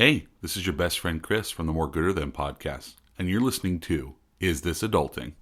Hey, this is your best friend Chris from the More Gooder Than podcast, and you're listening to Is This Adulting?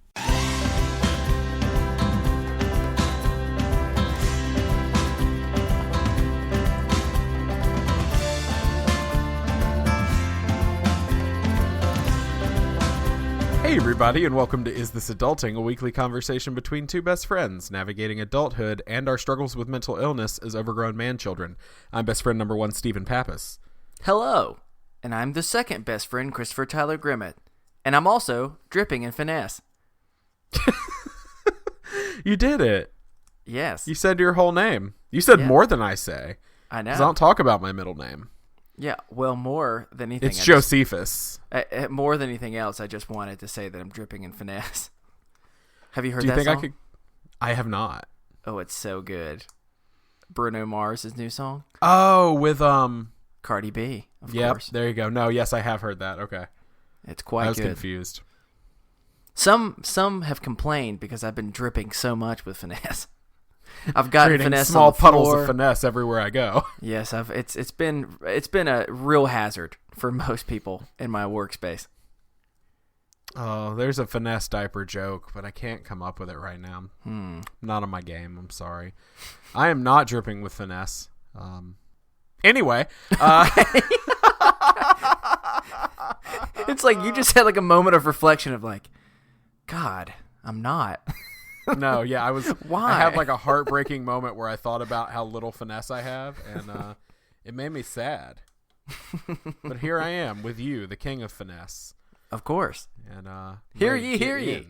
Hey everybody, and welcome to Is This Adulting, a weekly conversation between two best friends navigating adulthood and our struggles with mental illness as overgrown man-children. I'm best friend number one, Stephen Pappas. Hello, and I'm the second best friend, Christopher Tyler Grimmett, and I'm also dripping in finesse. You did it. Yes. You said your whole name. You said more than I say. I know. Because I don't talk about my middle name. Yeah, well, more than anything. It's Josephus. More than anything else, I just wanted to say that I'm dripping in finesse. Have you heard Do you that think song? I have not. Oh, it's so good. Bruno Mars' new song? Oh, with Cardi B, of yep, course. there you go. No, yes, I have heard that. Okay. It's quite good. I was confused. Some have complained because I've been dripping so much with finesse. I've gotten finesse small on the puddles floor. of finesse everywhere I go. Yes, it's been a real hazard for most people in my workspace. Oh, there's a finesse diaper joke, but I can't come up with it right now. Not on my game. I'm sorry. I am not dripping with finesse. Anyway, it's like you just had like a moment of reflection of like, God, I'm not. No, yeah, I was. Why? I had like a heartbreaking moment where I thought about how little finesse I have, and it made me sad. But here I am with you, the king of finesse. Of course. And hear ye.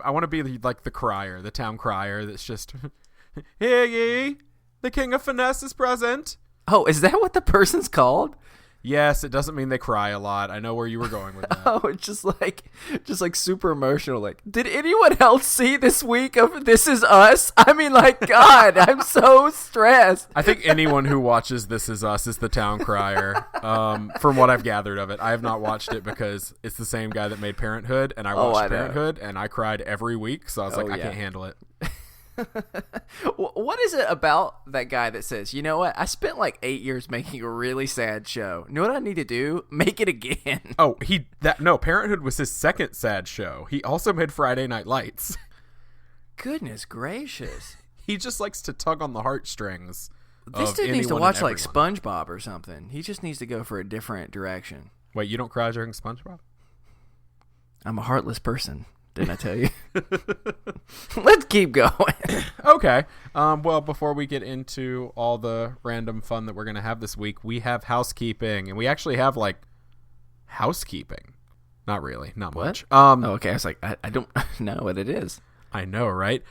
I want to be like the crier, the town crier. That's just hear ye, the king of finesse is present. Oh, is that what the person's called? Yes, it doesn't mean they cry a lot. I know where you were going with that. Oh, it's just like super emotional. Like, did anyone else see this week of This Is Us? I mean, like, God, I'm so stressed. I think anyone who watches This Is Us is the town crier. From what I've gathered of it, I have not watched it because it's the same guy that made Parenthood, and I watched Parenthood, and I cried every week. So I was I can't handle it. What is it about that guy that says, you know what, I spent like 8 years making a really sad show. You know what I need to do? Make it again. Oh, Parenthood was his second sad show. He also made Friday Night Lights. Goodness gracious. He just likes to tug on the heartstrings. This dude needs to watch like SpongeBob or something. He just needs to go for a different direction. Wait, you don't cry during SpongeBob? I'm a heartless person. Didn't I tell you? Let's keep going. Okay. Well, before we get into all the random fun that we're going to have this week, we have housekeeping. And we actually have, like, housekeeping. Not really. Not what? much. Okay. I was like, I don't know what it is. I know, right?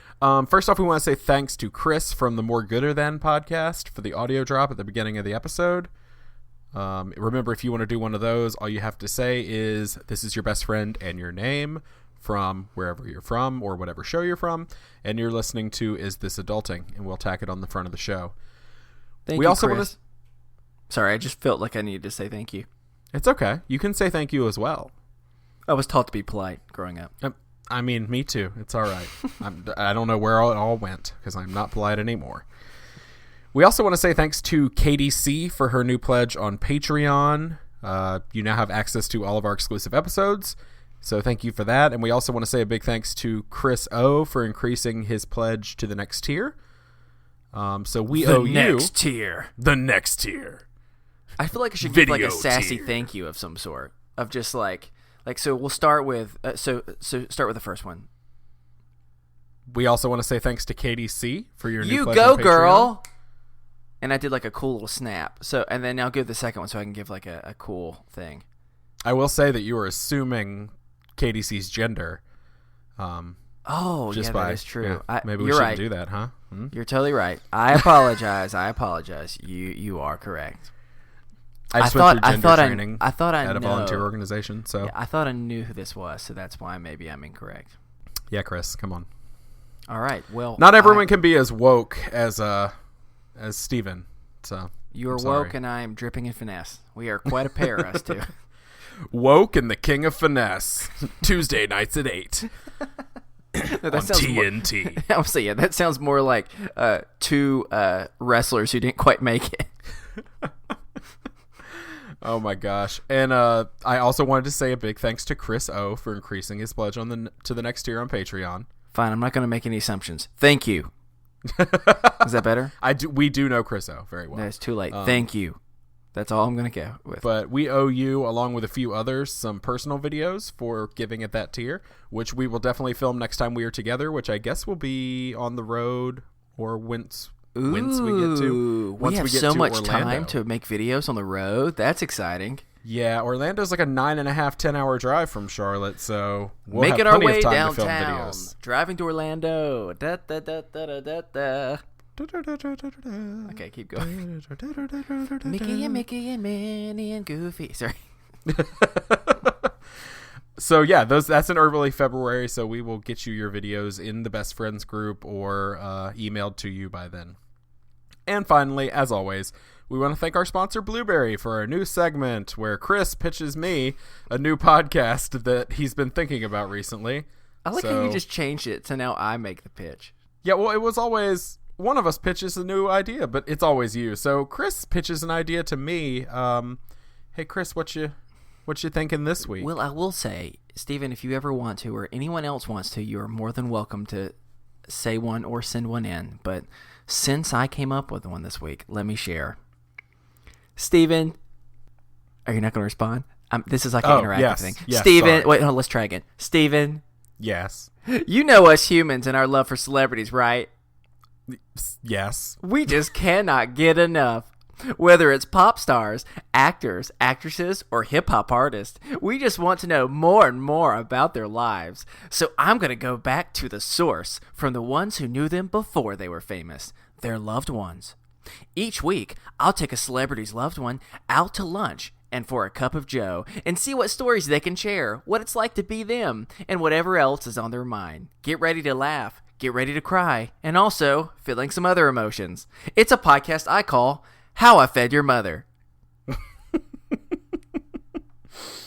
First off, we want to say thanks to Chris from the More Gooder Than podcast for the audio drop at the beginning of the episode. Remember, if you want to do one of those, all you have to say is, this is your best friend and your name from wherever you're from or whatever show you're from, and you're listening to Is This Adulting, and we'll tack it on the front of the show. Thank you, also Chris. Sorry, I just felt like I needed to say thank you. It's okay. You can say thank you as well. I was taught to be polite growing up. I mean, me too. It's all right. I don't know where it all went because I'm not polite anymore. We also want to say thanks to KDC for her new pledge on Patreon. You now have access to all of our exclusive episodes. So thank you for that. And we also want to say a big thanks to Chris O for increasing his pledge to the next tier. So we owe you the next tier. I feel like I should give like a sassy thank you of some sort. Of just like so we'll start with so start with the first one. We also want to say thanks to KDC for your new You pledge go, on Patreon. girl. And I did like a cool little snap. So and then I'll give the second one so I can give like a cool thing. I will say that you were assuming KDC's gender. That is true. Yeah, maybe we shouldn't do that, huh? You're totally right. I apologize. You are correct. I just went through gender training I thought I at a volunteer organization. So yeah, I thought I knew who this was, so that's why maybe I'm incorrect. Yeah, Chris, come on. All right. Well, not everyone can be as woke as Steven. So you are woke, and I am dripping in finesse. We are quite a pair, us two. Woke and the King of Finesse. Tuesday nights at 8. No, on TNT. I'll say, yeah, that sounds more like two wrestlers who didn't quite make it. Oh my gosh. And I also wanted to say a big thanks to Chris O for increasing his pledge to the next tier on Patreon. Fine, I'm not going to make any assumptions. Thank you. Is that better? We do know Chris O very well. No, it's too late. Thank you. That's all I'm going to go with. But we owe you, along with a few others, some personal videos for giving at that tier, which we will definitely film next time we are together, which I guess will be on the road or once we get to. We have so much time to make videos on the road. That's exciting. Yeah, Orlando's like a 9.5, 10-hour drive from Charlotte, so we'll making have our plenty way of time downtown, to film videos. Driving to Orlando. Da, da, da, da, da, da, da. Okay, keep going. Mickey and Minnie and Goofy. Sorry. So yeah, that's in early February, so we will get you your videos in the Best Friends group or emailed to you by then. And finally, as always, we want to thank our sponsor Blueberry for our new segment where Chris pitches me a new podcast that he's been thinking about recently. I like how you just changed it to now I make the pitch. Yeah, well, it was always one of us pitches a new idea, but it's always you. So Chris pitches an idea to me. Hey, Chris, what you thinking this week? Well, I will say, Stephen, if you ever want to, or anyone else wants to, you are more than welcome to say one or send one in. But since I came up with one this week, let me share. Stephen, are you not going to respond? This is like an interactive thing. Yes, Stephen, sorry. wait, no, let's try again. Stephen. Yes. You know us humans and our love for celebrities, right? Yes. We just cannot get enough. Whether it's pop stars, actors, actresses, or hip-hop artists, we just want to know more and more about their lives. So I'm going to go back to the source, from the ones who knew them before they were famous, their loved ones. Each week, I'll take a celebrity's loved one out to lunch and for a cup of joe and see what stories they can share, what it's like to be them, and whatever else is on their mind. Get ready to laugh, get ready to cry, and also feeling some other emotions. It's a podcast I call How I Fed Your Mother.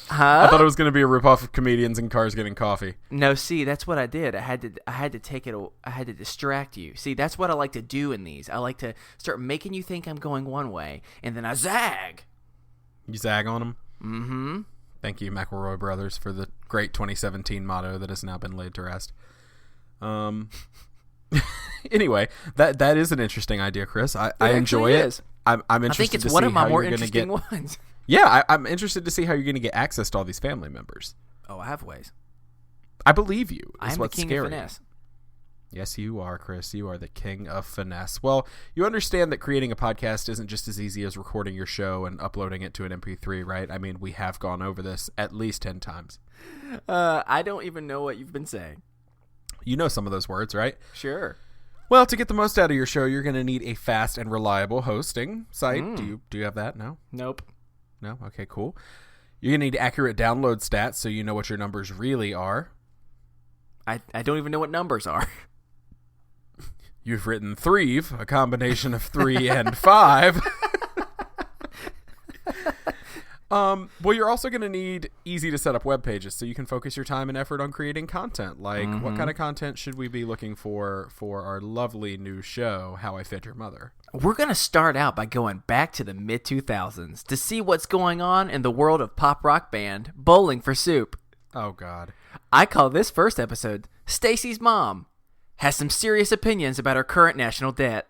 Huh? I thought it was going to be a ripoff of Comedians in Cars Getting Coffee. No, see, that's what I did. I had to take it. I had to distract you. See, that's what I like to do in these. I like to start making you think I'm going one way, and then I zag. You zag on them? Mm-hmm. Thank you, McElroy Brothers, for the great 2017 motto that has now been laid to rest. Anyway, that is an interesting idea, Chris. I enjoy it. Is. I'm interested. I think it's to one see of my how more you're gonna interesting get, ones. Yeah, I'm interested to see how you're going to get access to all these family members. Oh, I have ways. I believe you. I am the king of finesse. Yes, you are, Chris. You are the king of finesse. Well, you understand that creating a podcast isn't just as easy as recording your show and uploading it to an MP3, right? I mean, we have gone over this at least 10 times. I don't even know what you've been saying. You know some of those words, right? Sure. Well, to get the most out of your show, you're going to need a fast and reliable hosting site. Do you have that? No? Nope. No? Okay, cool. You're going to need accurate download stats so you know what your numbers really are. I don't even know what numbers are. You've written Threeve, a combination of 3 and 5. Well, you're also going to need easy to set up web pages so you can focus your time and effort on creating content. Like, what kind of content should we be looking for our lovely new show, How I Fed Your Mother? We're going to start out by going back to the mid-2000s to see what's going on in the world of pop rock band Bowling for Soup. Oh, God. I call this first episode Stacy's Mom Has Some Serious Opinions About Her Current National Debt.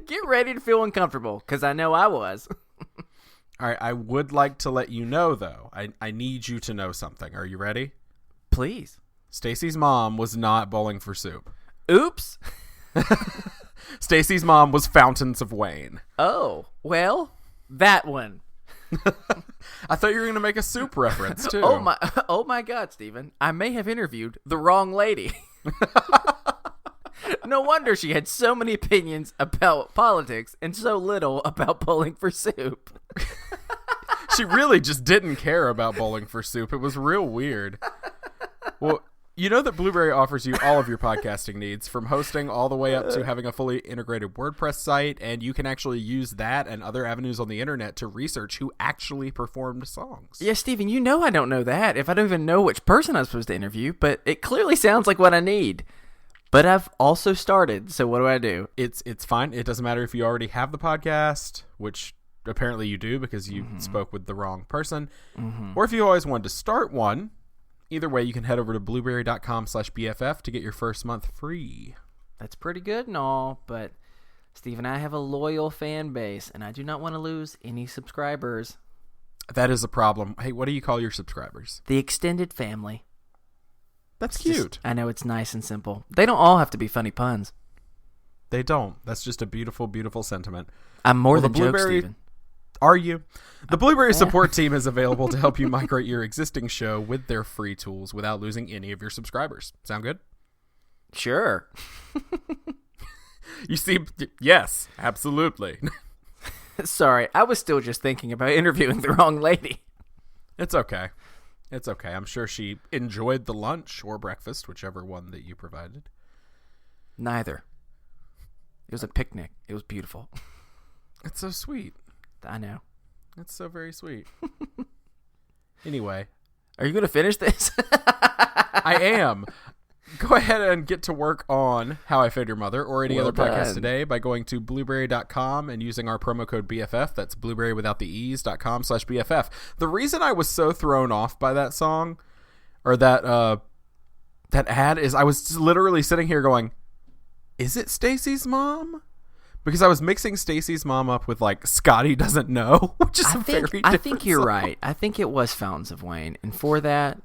Get ready to feel uncomfortable, because I know I was. All right, I would like to let you know, though. I need you to know something. Are you ready? Please. Stacy's mom was not Bowling for Soup. Oops. Stacy's mom was Fountains of Wayne. Oh, well, that one. I thought you were going to make a soup reference, too. Oh my God, Stephen. I may have interviewed the wrong lady. No wonder she had so many opinions about politics and so little about Bowling for Soup. She really just didn't care about Bowling for Soup. It was real weird. Well, you know that Blueberry offers you all of your podcasting needs, from hosting all the way up to having a fully integrated WordPress site, and you can actually use that and other avenues on the internet to research who actually performed songs. Yeah, Stephen, you know I don't know that if I don't even know which person I'm supposed to interview, but it clearly sounds like what I need. But I've also started, so what do I do? It's fine. It doesn't matter if you already have the podcast, which apparently you do because you spoke with the wrong person, Mm-hmm. or if you always wanted to start one, either way, you can head over to blueberry.com/BFF to get your first month free. That's pretty good and all, but Steve and I have a loyal fan base, and I do not want to lose any subscribers. That is a problem. Hey, what do you call your subscribers? The extended family. That's It's cute. just- I know, it's nice and simple. They don't all have to be funny puns. They don't. That's just a beautiful, beautiful sentiment. I'm more Well, the than jokes, Blueberry- Steven. Are you? The Blueberry support team is available to help you migrate your existing show with their free tools without losing any of your subscribers. Sound good? Sure. You see, yes, absolutely. Sorry, I was still just thinking about interviewing the wrong lady. It's okay. It's okay. I'm sure she enjoyed the lunch or breakfast, whichever one that you provided. Neither. It was a picnic. It was beautiful. It's so sweet. I know. It's so very sweet. Anyway, Are you going to finish this? I am. Go ahead and get to work on How I Failed Your Mother or any Well other podcast done. today by going to blueberry.com and using our promo code BFF. That's blueberry without the e's.com/BFF. The reason I was so thrown off by that song or that ad is I was literally sitting here going, is it Stacy's mom? Because I was mixing Stacy's mom up with like Scotty Doesn't Know, which is very different. I think you're song. right. I think it was Fountains of Wayne. And for that,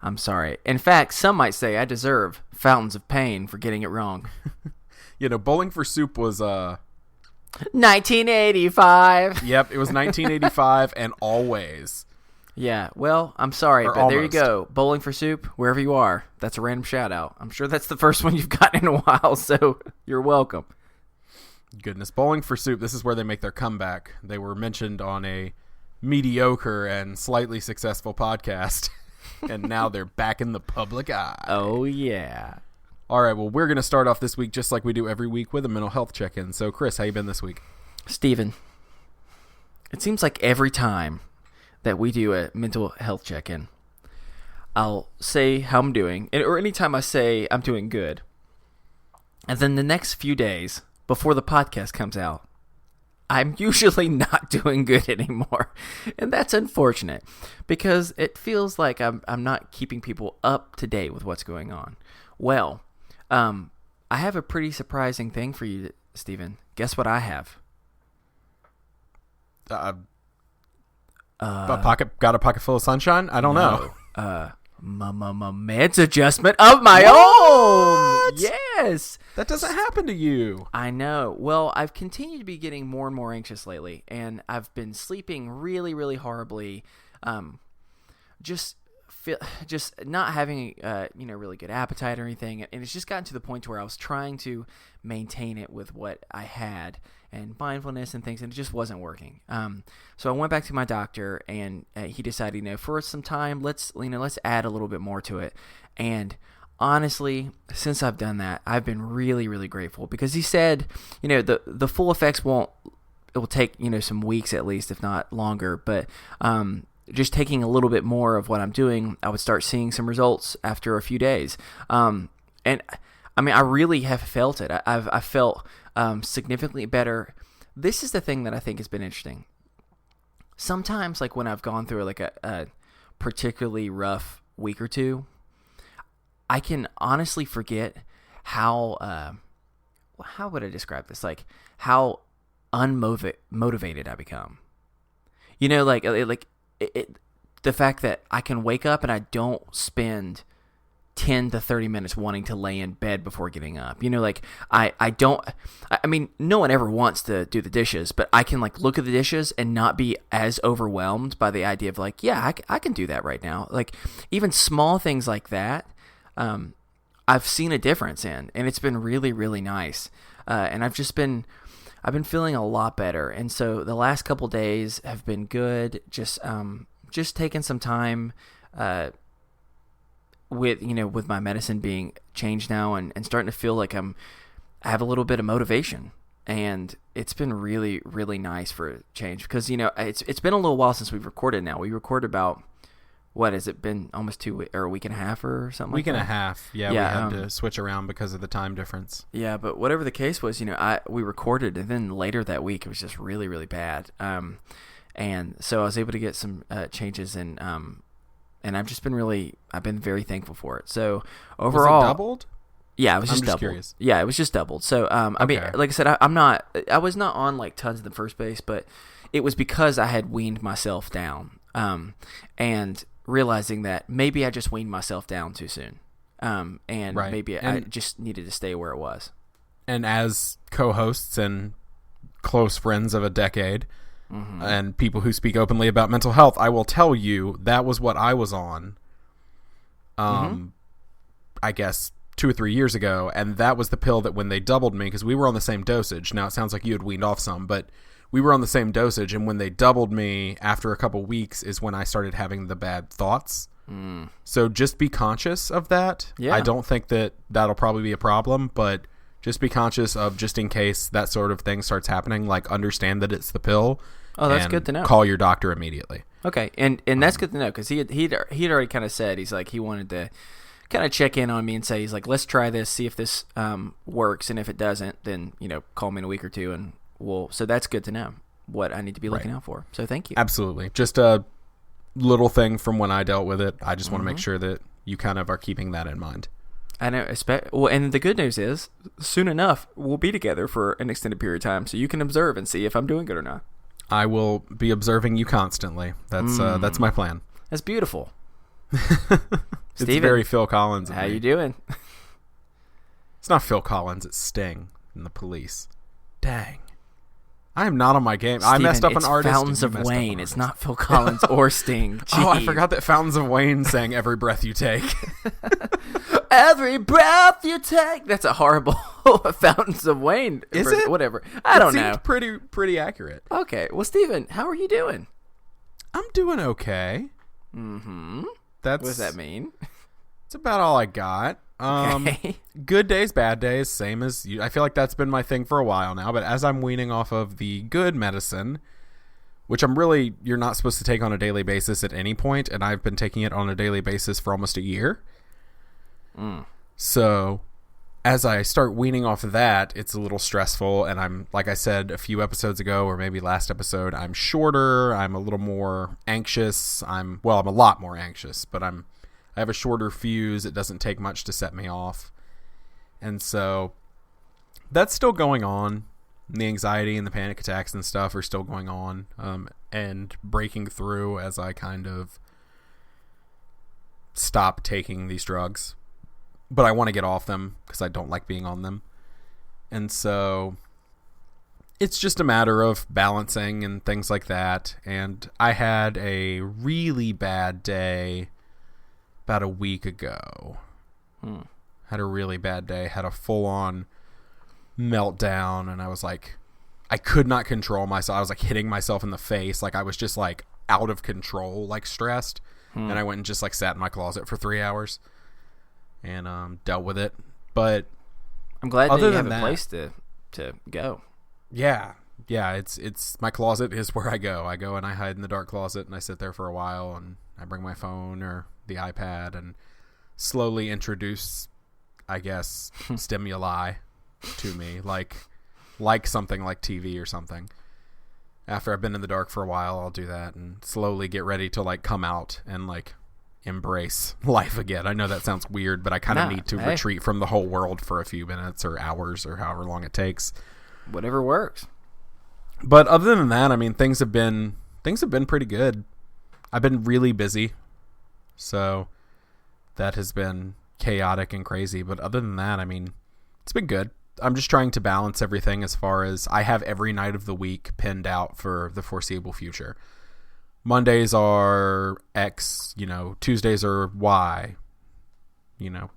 I'm sorry. In fact, some might say I deserve Fountains of Pain for getting it wrong. You know, Bowling for Soup was 1985. Yep, it was 1985 and Always. Yeah, well, I'm sorry, Or but there you almost. go. Bowling for Soup, wherever you are. That's a random shout out. I'm sure that's the first one you've gotten in a while, so you're welcome. Goodness, Bowling for Soup, this is where they make their comeback. They were mentioned on a mediocre and slightly successful podcast, and now they're back in the public eye. Oh, yeah. All right, well, we're going to start off this week just like we do every week with a mental health check-in. So, Chris, how you been this week? Steven, it seems like every time that we do a mental health check-in, I'll say how I'm doing, or anytime I say I'm doing good, and then the next few days before the podcast comes out, I'm usually not doing good anymore, and that's unfortunate because it feels like I'm not keeping people up to date with what's going on. Well, I have a pretty surprising thing for you, Steven. Guess what I have? got a pocket full of sunshine? I don't know. Meds adjustment of my own. Yes. That doesn't happen to you. I know. Well, I've continued to be getting more and more anxious lately, and I've been sleeping really, really horribly. Just not having really good appetite or anything, and it's just gotten to the point where I was trying to maintain it with what I had and mindfulness and things, and it just wasn't working. So I went back to my doctor, and he decided, for some time, let's add a little bit more to it. And honestly, since I've done that, I've been really, really grateful because he said, the full effects it will take, some weeks at least, if not longer, but just taking a little bit more of what I'm doing, I would start seeing some results after a few days. And I mean, I really have felt it. I've felt significantly better. This is the thing that I think has been interesting. Sometimes, like when I've gone through like a particularly rough week or two, I can honestly forget how would I describe this? Like how unmotivated I become. The fact that I can wake up and I don't spend 10 to 30 minutes wanting to lay in bed before getting up. I mean, no one ever wants to do the dishes, but I can look at the dishes and not be as overwhelmed by the idea of I can do that right now. Even small things like that, I've seen a difference in, and it's been really, really nice. And I've been feeling a lot better. And so the last couple days have been good. Just taking some time, with my medicine being changed now and starting to feel like I have a little bit of motivation, and it's been really, really nice for a change because, it's been a little while since we've recorded now. We recorded about what has it been? Almost a week and a half or something. Week like and that? a half. Yeah, we had to switch around because of the time difference. Yeah, but whatever the case was, we recorded, and then later that week it was just really, really bad. And so I was able to get some changes, and I've been very thankful for it. So overall, was it doubled? Yeah, it was just doubled. Curious. Yeah, it was just doubled. So I mean, like I said, I was not on like tons in the first place, but it was because I had weaned myself down, and realizing that maybe I just weaned myself down too soon, and maybe I just needed to stay where it was. And as co-hosts and close friends of a decade, and people who speak openly about mental health, I will tell you that was what I was on. I guess 2 or 3 years ago, and that was the pill that when they doubled me, because we were on the same dosage. Now it sounds like you had weaned off some, but we were on the same dosage, and when they doubled me after a couple weeks is when I started having the bad thoughts. So just be conscious of that. Yeah. I don't think that that'll probably be a problem, but just be conscious of, just in case that sort of thing starts happening, like understand that it's the pill. Oh, that's good to know. Call your doctor immediately. Okay, and that's good to know, because he'd already kind of said, he's like, he wanted to kind of check in on me and say, he's like, let's try this, see if this works, and if it doesn't, then call me in a week or two, and so that's good to know what I need to be looking out for. So thank you. Absolutely. Just a little thing from when I dealt with it. I just want to make sure that you kind of are keeping that in mind. I know. And the good news is, soon enough, we'll be together for an extended period of time, so you can observe and see if I'm doing good or not. I will be observing you constantly. That's my plan. That's beautiful. It's Steven, very Phil Collins. How you doing? It's not Phil Collins. It's Sting and the Police. Dang. I am not on my game. Steven, I messed up an artist. It's Fountains of Wayne. It's not Phil Collins or Sting. Jeez. Oh, I forgot that Fountains of Wayne sang Every Breath You Take. Every breath you take. That's a horrible Fountains of Wayne. Is it? Whatever. I don't know. Pretty accurate. Okay. Well, Steven, how are you doing? I'm doing okay. Mm-hmm. What does that mean? It's about all I got. Okay. Good days, bad days, same as you. I feel like that's been my thing for a while now, but as I'm weaning off of the good medicine, which you're not supposed to take on a daily basis at any point, and I've been taking it on a daily basis for almost a year. So as I start weaning off of that, it's a little stressful, and I'm, like I said a few episodes ago, or maybe last episode, I'm shorter, I'm a little more anxious, I'm a lot more anxious, but I have a shorter fuse. It doesn't take much to set me off. And so that's still going on. The anxiety and the panic attacks and stuff are still going on, and breaking through as I kind of stop taking these drugs. But I want to get off them because I don't like being on them. And so it's just a matter of balancing and things like that. And I had a really bad day about a week ago. Had a really bad day. Had a full-on meltdown. And I was like, I could not control myself. I was like hitting myself in the face. Like I was just like out of control, like stressed. And I went and just like sat in my closet for 3 hours. And dealt with it. But I'm glad that you have a place to go. Yeah, it's my closet is where I go. I go and I hide in the dark closet and I sit there for a while, and I bring my phone or the iPad and slowly introduce, I guess, stimuli to me, like something like TV or something. After I've been in the dark for a while, I'll do that and slowly get ready to like come out and like embrace life again. I know that sounds weird, but I kind of need to retreat from the whole world for a few minutes or hours or however long it takes. Whatever works. But other than that, I mean, things have been pretty good. I've been really busy, so that has been chaotic and crazy. But other than that, I mean, it's been good. I'm just trying to balance everything as far as I have every night of the week pinned out for the foreseeable future. Mondays are X, Tuesdays are Y,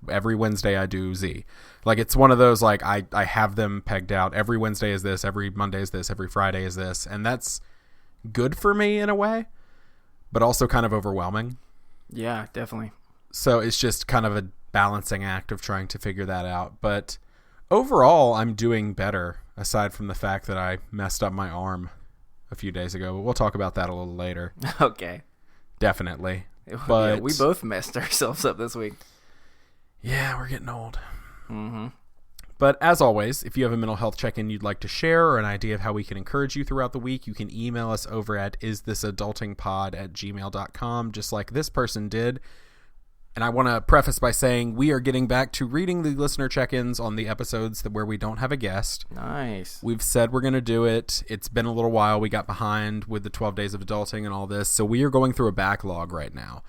every Wednesday I do Z. Like, it's one of those, like, I have them pegged out. Every Wednesday is this, every Monday is this, every Friday is this. And that's good for me in a way, but also kind of overwhelming. Yeah, definitely. So it's just kind of a balancing act of trying to figure that out. But overall, I'm doing better, aside from the fact that I messed up my arm a few days ago, but we'll talk about that a little later. Okay. Definitely. But we both messed ourselves up this week. Yeah, we're getting old. Mm-hmm. But as always, if you have a mental health check-in you'd like to share or an idea of how we can encourage you throughout the week, you can email us over at isthisadultingpod@gmail.com, just like this person did. And I want to preface by saying we are getting back to reading the listener check-ins on the episodes where we don't have a guest. Nice. We've said we're going to do it. It's been a little while. We got behind with the 12 days of adulting and all this. So we are going through a backlog right now.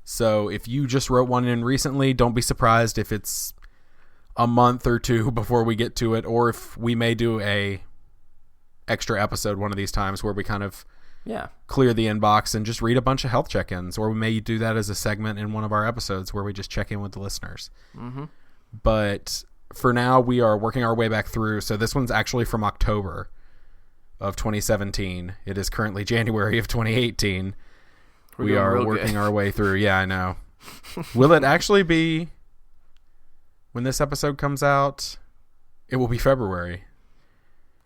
So if you just wrote one in recently, don't be surprised if it's a month or two before we get to it, or if we may do a extra episode one of these times where we kind of clear the inbox and just read a bunch of health check-ins, or we may do that as a segment in one of our episodes where we just check in with the listeners. Mm-hmm. But for now, we are working our way back through. So this one's actually from October of 2017. It is currently January of 2018. We are working our way through. Yeah, I know. Will it actually be, when this episode comes out, it will be February.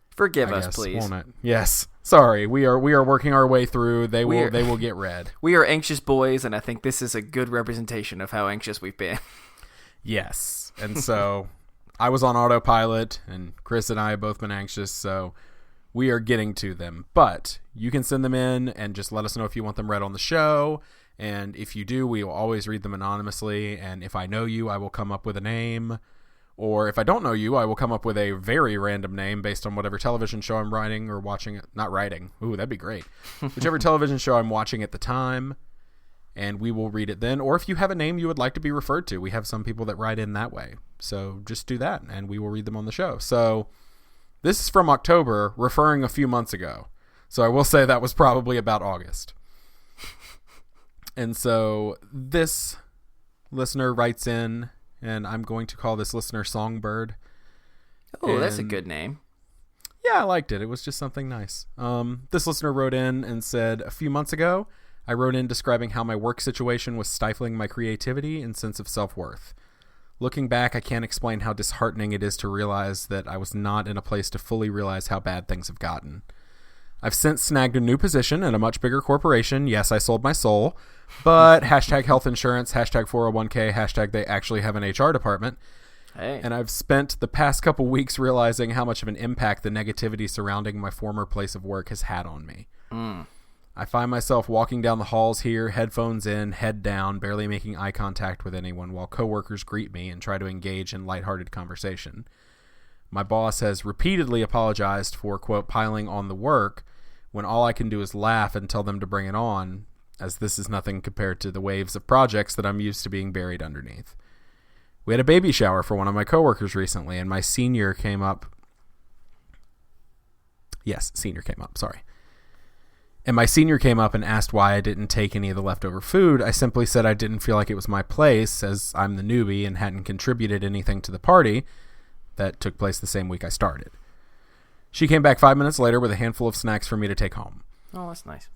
Forgive us, please. Won't it? Yes. Sorry. We are working our way through. They will get read. We are anxious boys, and I think this is a good representation of how anxious we've been. Yes. And so I was on autopilot, and Chris and I have both been anxious, so we are getting to them. But you can send them in and just let us know if you want them read on the show. And if you do, we will always read them anonymously. And if I know you, I will come up with a name. Or if I don't know you, I will come up with a very random name based on whatever television show I'm writing or watching. Not writing. Ooh, that'd be great. Whichever television show I'm watching at the time. And we will read it then. Or if you have a name you would like to be referred to, we have some people that write in that way. So just do that and we will read them on the show. So this is from October, referring a few months ago. So I will say that was probably about August. And so this listener writes in, and I'm going to call this listener Songbird. Oh, that's a good name. Yeah, I liked it. It was just something nice. This listener wrote in and said, a few months ago, I wrote in describing how my work situation was stifling my creativity and sense of self-worth. Looking back, I can't explain how disheartening it is to realize that I was not in a place to fully realize how bad things have gotten. I've since snagged a new position at a much bigger corporation. Yes, I sold my soul. But hashtag health insurance, hashtag 401k, hashtag they actually have an HR department. Hey. And I've spent the past couple weeks realizing how much of an impact the negativity surrounding my former place of work has had on me. I find myself walking down the halls here, headphones in, head down, barely making eye contact with anyone while coworkers greet me and try to engage in lighthearted conversation. My boss has repeatedly apologized for, quote, piling on the work when all I can do is laugh and tell them to bring it on, as this is nothing compared to the waves of projects that I'm used to being buried underneath. We had a baby shower for one of my coworkers recently, and my senior came up. Yes, senior came up, sorry. And my senior came up and asked why I didn't take any of the leftover food. I simply said I didn't feel like it was my place, as I'm the newbie and hadn't contributed anything to the party that took place the same week I started. She came back 5 minutes later with a handful of snacks for me to take home. Oh, that's nice.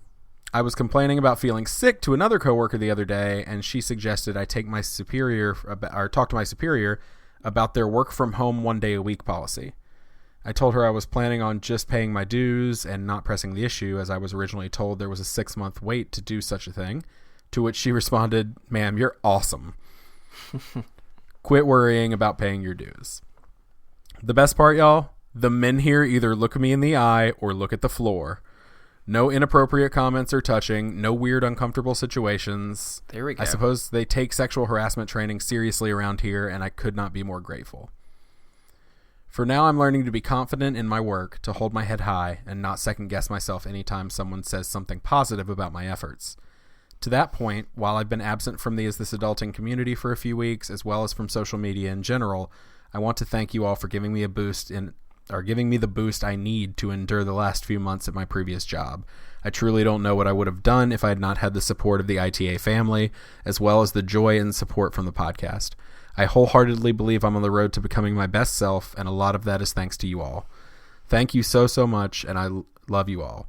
I was complaining about feeling sick to another coworker the other day, and she suggested I talk to my superior about their work from home 1 day a week policy. I told her I was planning on just paying my dues and not pressing the issue, as I was originally told there was a 6-month wait to do such a thing, to which she responded, "Ma'am, you're awesome. Quit worrying about paying your dues." The best part, y'all, the men here either look me in the eye or look at the floor. No inappropriate comments or touching, no weird, uncomfortable situations. There we go. I suppose they take sexual harassment training seriously around here, and I could not be more grateful. For now, I'm learning to be confident in my work, to hold my head high, and not second-guess myself anytime someone says something positive about my efforts. To that point, while I've been absent from the Is This Adulting community for a few weeks, as well as from social media in general, I want to thank you all for giving me a boost giving me the boost I need to endure the last few months at my previous job. I truly don't know what I would have done if I had not had the support of the ITA family, as well as the joy and support from the podcast. I wholeheartedly believe I'm on the road to becoming my best self, and a lot of that is thanks to you all. Thank you so, so much, and I love you all.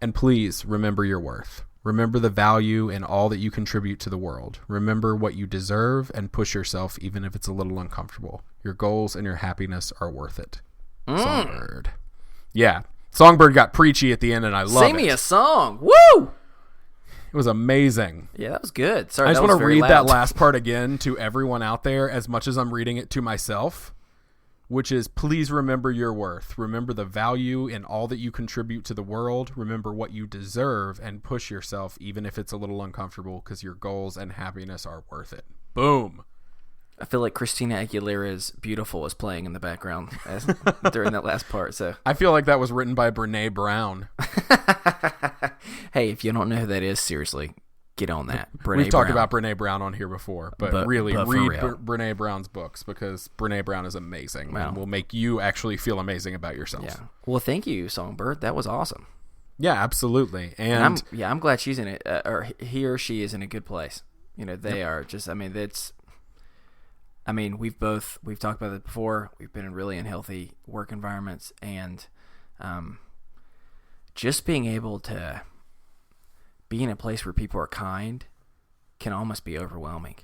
And please remember your worth. Remember the value in all that you contribute to the world. Remember what you deserve and push yourself even if it's a little uncomfortable. Your goals and your happiness are worth it. Songbird. Yeah. Songbird got preachy at the end, and I love it. Sing me a song. Woo! It was amazing. Yeah, that was good. Sorry, I just want to read that last part again to everyone out there as much as I'm reading it to myself, which is, please remember your worth. Remember the value in all that you contribute to the world. Remember what you deserve and push yourself, even if it's a little uncomfortable, because your goals and happiness are worth it. Boom. I feel like Christina Aguilera's Beautiful is playing in the background during that last part. So I feel like that was written by Brene Brown. Hey, if you don't know who that is, seriously, get on that. We've talked about Brene Brown on here before, but really but read real. Brene Brown's books, because Brene Brown is amazing Wow. and will make you actually feel amazing about yourself. Yeah. Well, thank you, Songbird. That was awesome. Yeah, absolutely. And I'm glad she's in it, or he or she is in a good place. You know, they are just. We've talked about it before. We've been in really unhealthy work environments, and just being able to be in a place where people are kind can almost be overwhelming.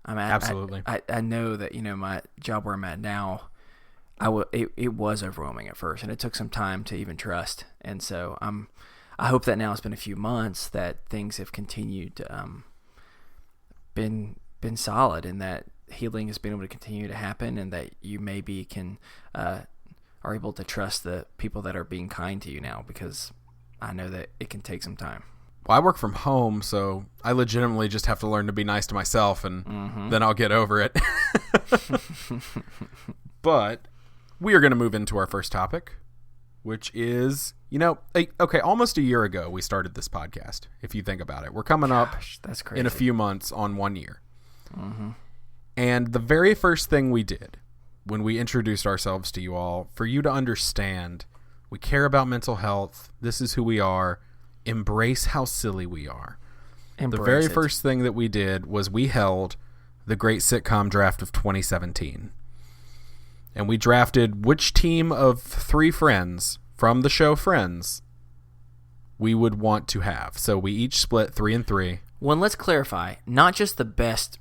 Absolutely. I know that, my job where I'm at now, it was overwhelming at first, and it took some time to even trust. And so I hope that now it's been a few months that things have continued to been solid, and that healing has been able to continue to happen, and that you maybe can are able to trust the people that are being kind to you now, because I know that it can take some time. Well, I work from home, so I legitimately just have to learn to be nice to myself, and then I'll get over it. But we are going to move into our first topic, which is, almost a year ago we started this podcast, if you think about it. We're coming up that's crazy. in a few months on 1 year. And the very first thing we did when we introduced ourselves to you all, for you to understand, we care about mental health. This is who we are. Embrace how silly we are. The very first thing that we did was we held the Great Sitcom Draft of 2017. And we drafted which team of 3 friends from the show Friends we would want to have. So we each split 3 and 3. Well, let's clarify, not just the best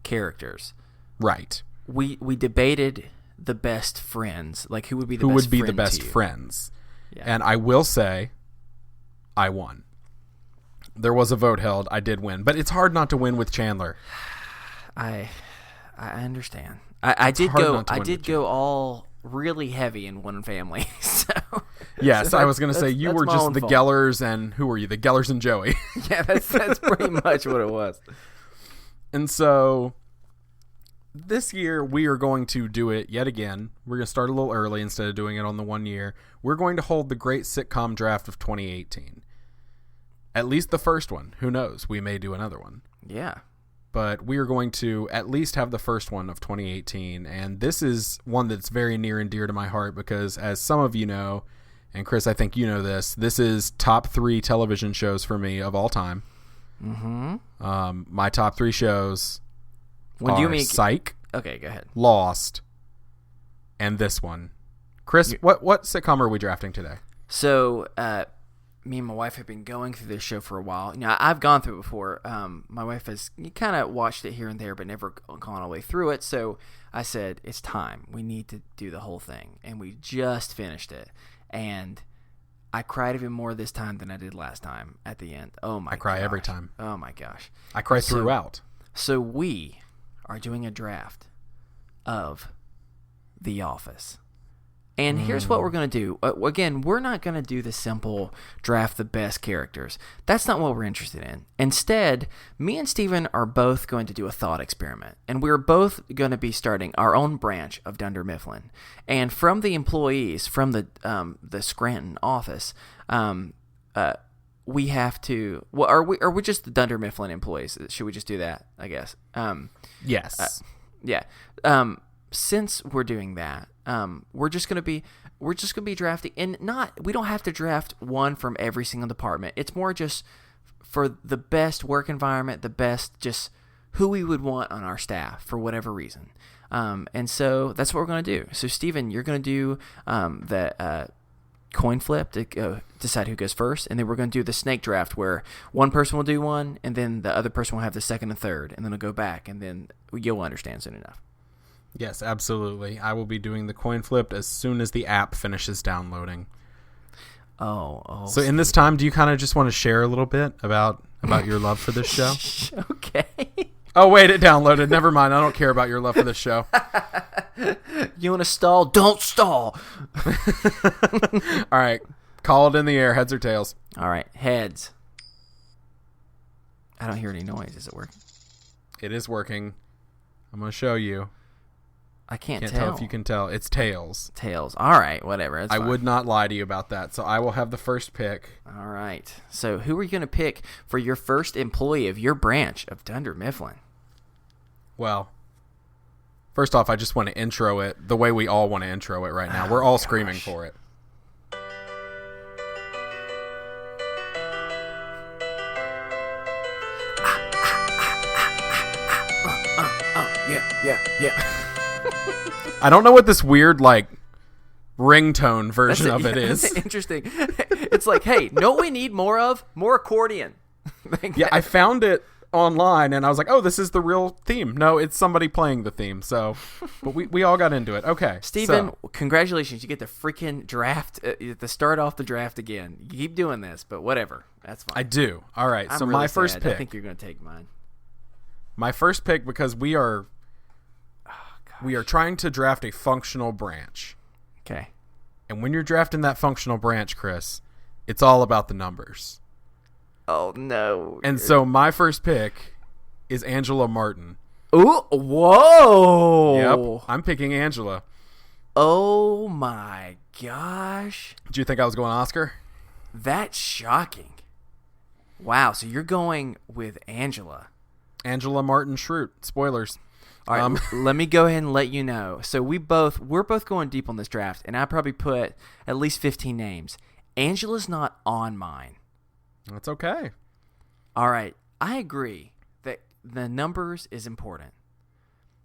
characters. Right. We debated the best friends, like who would be the best friends. Yeah. And I will say, I won. There was a vote held. I did win, but it's hard not to win with Chandler. I understand. I did go all really heavy in one family. So yes, so I was going to say you were just the Gellers, and who were you? The Gellers and Joey. Yeah, that's pretty much what it was. And so this year we are going to do it yet again. We're going to start a little early instead of doing it on the 1 year. We're going to hold the Great Sitcom Draft of 2018. At least the first one. Who knows? We may do another one. Yeah. But we are going to at least have the first one of 2018. And this is one that's very near and dear to my heart because, as some of you know, and Chris, I think you know this is top 3 television shows for me of all time. My top 3 shows are Psych. Okay, go ahead. Lost, and this one. Chris, what sitcom are we drafting today? So, me and my wife have been going through this show for a while. I've gone through it before. My wife has kind of watched it here and there, but never gone all the way through it. So I said, it's time. We need to do the whole thing. And we just finished it. And I cried even more this time than I did last time at the end. Oh, my gosh. I cry every time. Oh, my gosh. I cry throughout. So we are doing a draft of The Office. And here's what we're going to do. Again, we're not going to do the simple draft the best characters. That's not what we're interested in. Instead, me and Steven are both going to do a thought experiment. And we're both going to be starting our own branch of Dunder Mifflin. And from the employees, from the Scranton office, we have to... Well, are we just the Dunder Mifflin employees? Should we just do that, I guess? Yes. Yeah. Since we're doing that, we're just gonna be drafting, and we don't have to draft one from every single department. It's more just for the best work environment, the best just who we would want on our staff for whatever reason. And so that's what we're gonna do. So Steven, you're gonna do the coin flip to decide who goes first, and then we're going to do the snake draft where one person will do one, and then the other person will have the second and third, and then it'll go back, and then you'll understand soon enough. Yes, absolutely. I will be doing the coin flip as soon as the app finishes downloading. Oh. So in this time, do you kind of just want to share a little bit about your love for this show? Okay. Oh, wait, it downloaded. Never mind. I don't care about your love for this show. You want to stall? Don't stall. All right. Call it in the air. Heads or tails? All right. Heads. I don't hear any noise. Is it working? It is working. I'm going to show you. I can't tell if you can tell. It's tails. Tails. All right. Whatever. That's I fine. would not lie to you about that. So I will have the first pick. All right. So who are you going to pick for your first employee of your branch of Dunder Mifflin? Well, first off, I just want to intro it the way we all want to intro it right now. We're all screaming for it. Yeah. I don't know what this weird, like, ringtone version of it is. That's interesting. It's like, hey, know what we need more of? More accordion. Yeah, I found it online, and I was like, oh, this is the real theme. No, it's somebody playing the theme. So, but we all got into it. Okay. Steven, congratulations. You get the freaking draft, to start off the draft again. You keep doing this, but whatever. That's fine. I do. All right. I'm so really my first sad. pick. I think you're going to take mine. My first pick, because we are trying to draft a functional branch. Okay. And when you're drafting that functional branch, Chris, it's all about the numbers. Oh, no. And so my first pick is Angela Martin. Ooh, whoa. Yep, I'm picking Angela. Oh, my gosh. Do you think I was going Oscar? That's shocking. Wow, so you're going with Angela. Angela Martin Schrute. Spoilers. All right, let me go ahead and let you know. So we're both going deep on this draft, and I probably put at least 15 names. Angela's not on mine. That's okay. All right, I agree that the numbers is important.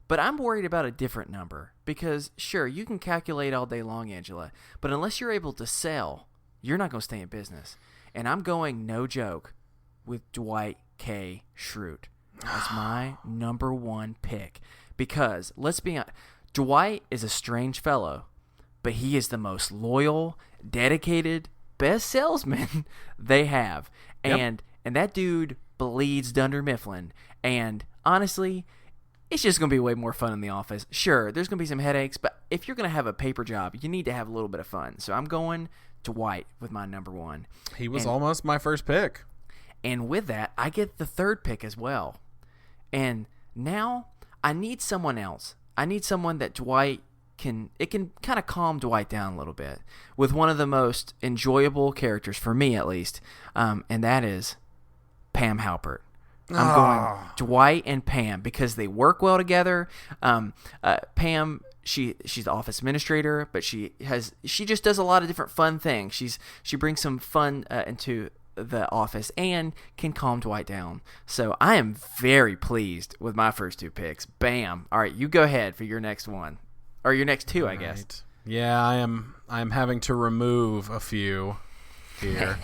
But I'm worried about a different number because, sure, you can calculate all day long, Angela, but unless you're able to sell, you're not going to stay in business. And I'm going, no joke, with Dwight K. Schrute as my number one pick. Because, let's be honest, Dwight is a strange fellow, but he is the most loyal, dedicated, best salesman they have. Yep. And that dude bleeds Dunder Mifflin. And honestly, it's just going to be way more fun in the office. Sure, there's going to be some headaches, but if you're going to have a paper job, you need to have a little bit of fun. So I'm going Dwight with my number one. He was almost my first pick. And with that, I get the third pick as well. And now I need someone else. I need someone that Dwight can kind of calm Dwight down a little bit with one of the most enjoyable characters, for me at least, and that is Pam Halpert. I'm going Dwight and Pam because they work well together. Pam, she's the office administrator, but she just does a lot of different fun things. She brings some fun into the office and can calm Dwight down. So I am very pleased with my first two picks. Bam. All right, you go ahead for your next one. Or your next two, I guess. Yeah, I'm having to remove a few here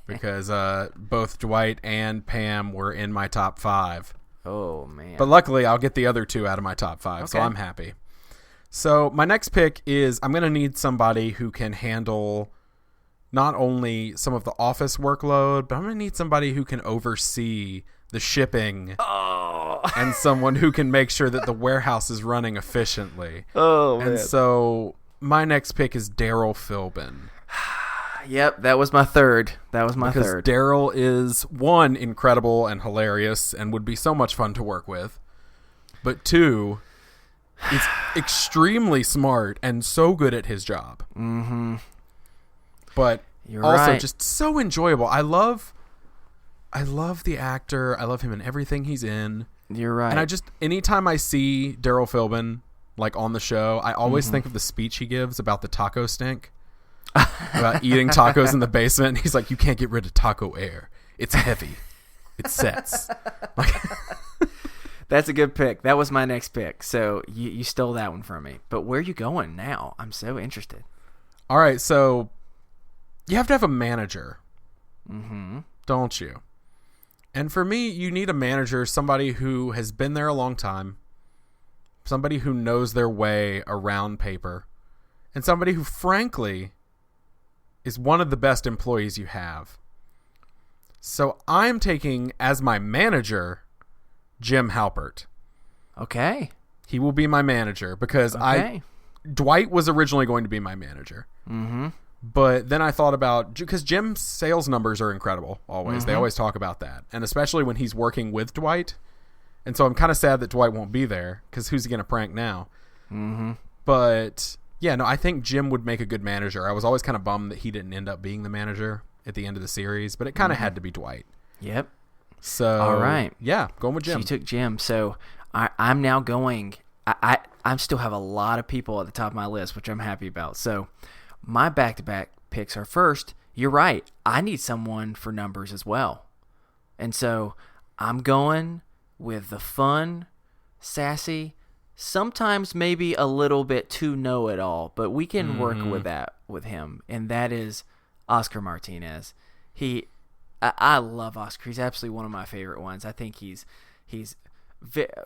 because both Dwight and Pam were in my top 5. Oh, man. But luckily, I'll get the other 2 out of my top 5, so I'm happy. So my next pick is I'm going to need somebody who can handle not only some of the office workload, but I'm going to need somebody who can oversee the shipping and someone who can make sure that the warehouse is running efficiently. Oh, man. And so my next pick is Daryl Philbin. Yep, that was my third. Third. Daryl is, 1, incredible and hilarious and would be so much fun to work with. But 2, is extremely smart and so good at his job. Mm-hmm. But You're also right. just so enjoyable. I love the actor. I love him in everything he's in. You're right. And anytime I see Daryl Philbin, like on the show, I always think of the speech he gives about the taco stink. About eating tacos in the basement. He's like, you can't get rid of taco air. It's heavy. It sets. That's a good pick. That was my next pick. So you stole that one from me. But where are you going now? I'm so interested. All right, so you have to have a manager. Mm-hmm. Don't you? And for me, you need a manager, somebody who has been there a long time, somebody who knows their way around paper, and somebody who, frankly, is one of the best employees you have. So I'm taking as my manager Jim Halpert. Okay. He will be my manager because Dwight was originally going to be my manager. Mm-hmm. But then I thought about, because Jim's sales numbers are incredible always. They always talk about that. And especially when he's working with Dwight. And so I'm kind of sad that Dwight won't be there because who's he going to prank now? Mm-hmm. But yeah, no, I think Jim would make a good manager. I was always kind of bummed that he didn't end up being the manager at the end of the series, but it kind of had to be Dwight. Yep. So, all right. Yeah, going with Jim. She took Jim. So I'm now going. I still have a lot of people at the top of my list, which I'm happy about. So my back-to-back picks are first. You're right. I need someone for numbers as well. And so I'm going with the fun, sassy, sometimes maybe a little bit too know-it-all, but we can work with that with him. And that is Oscar Martinez. I love Oscar. He's absolutely one of my favorite ones. I think he's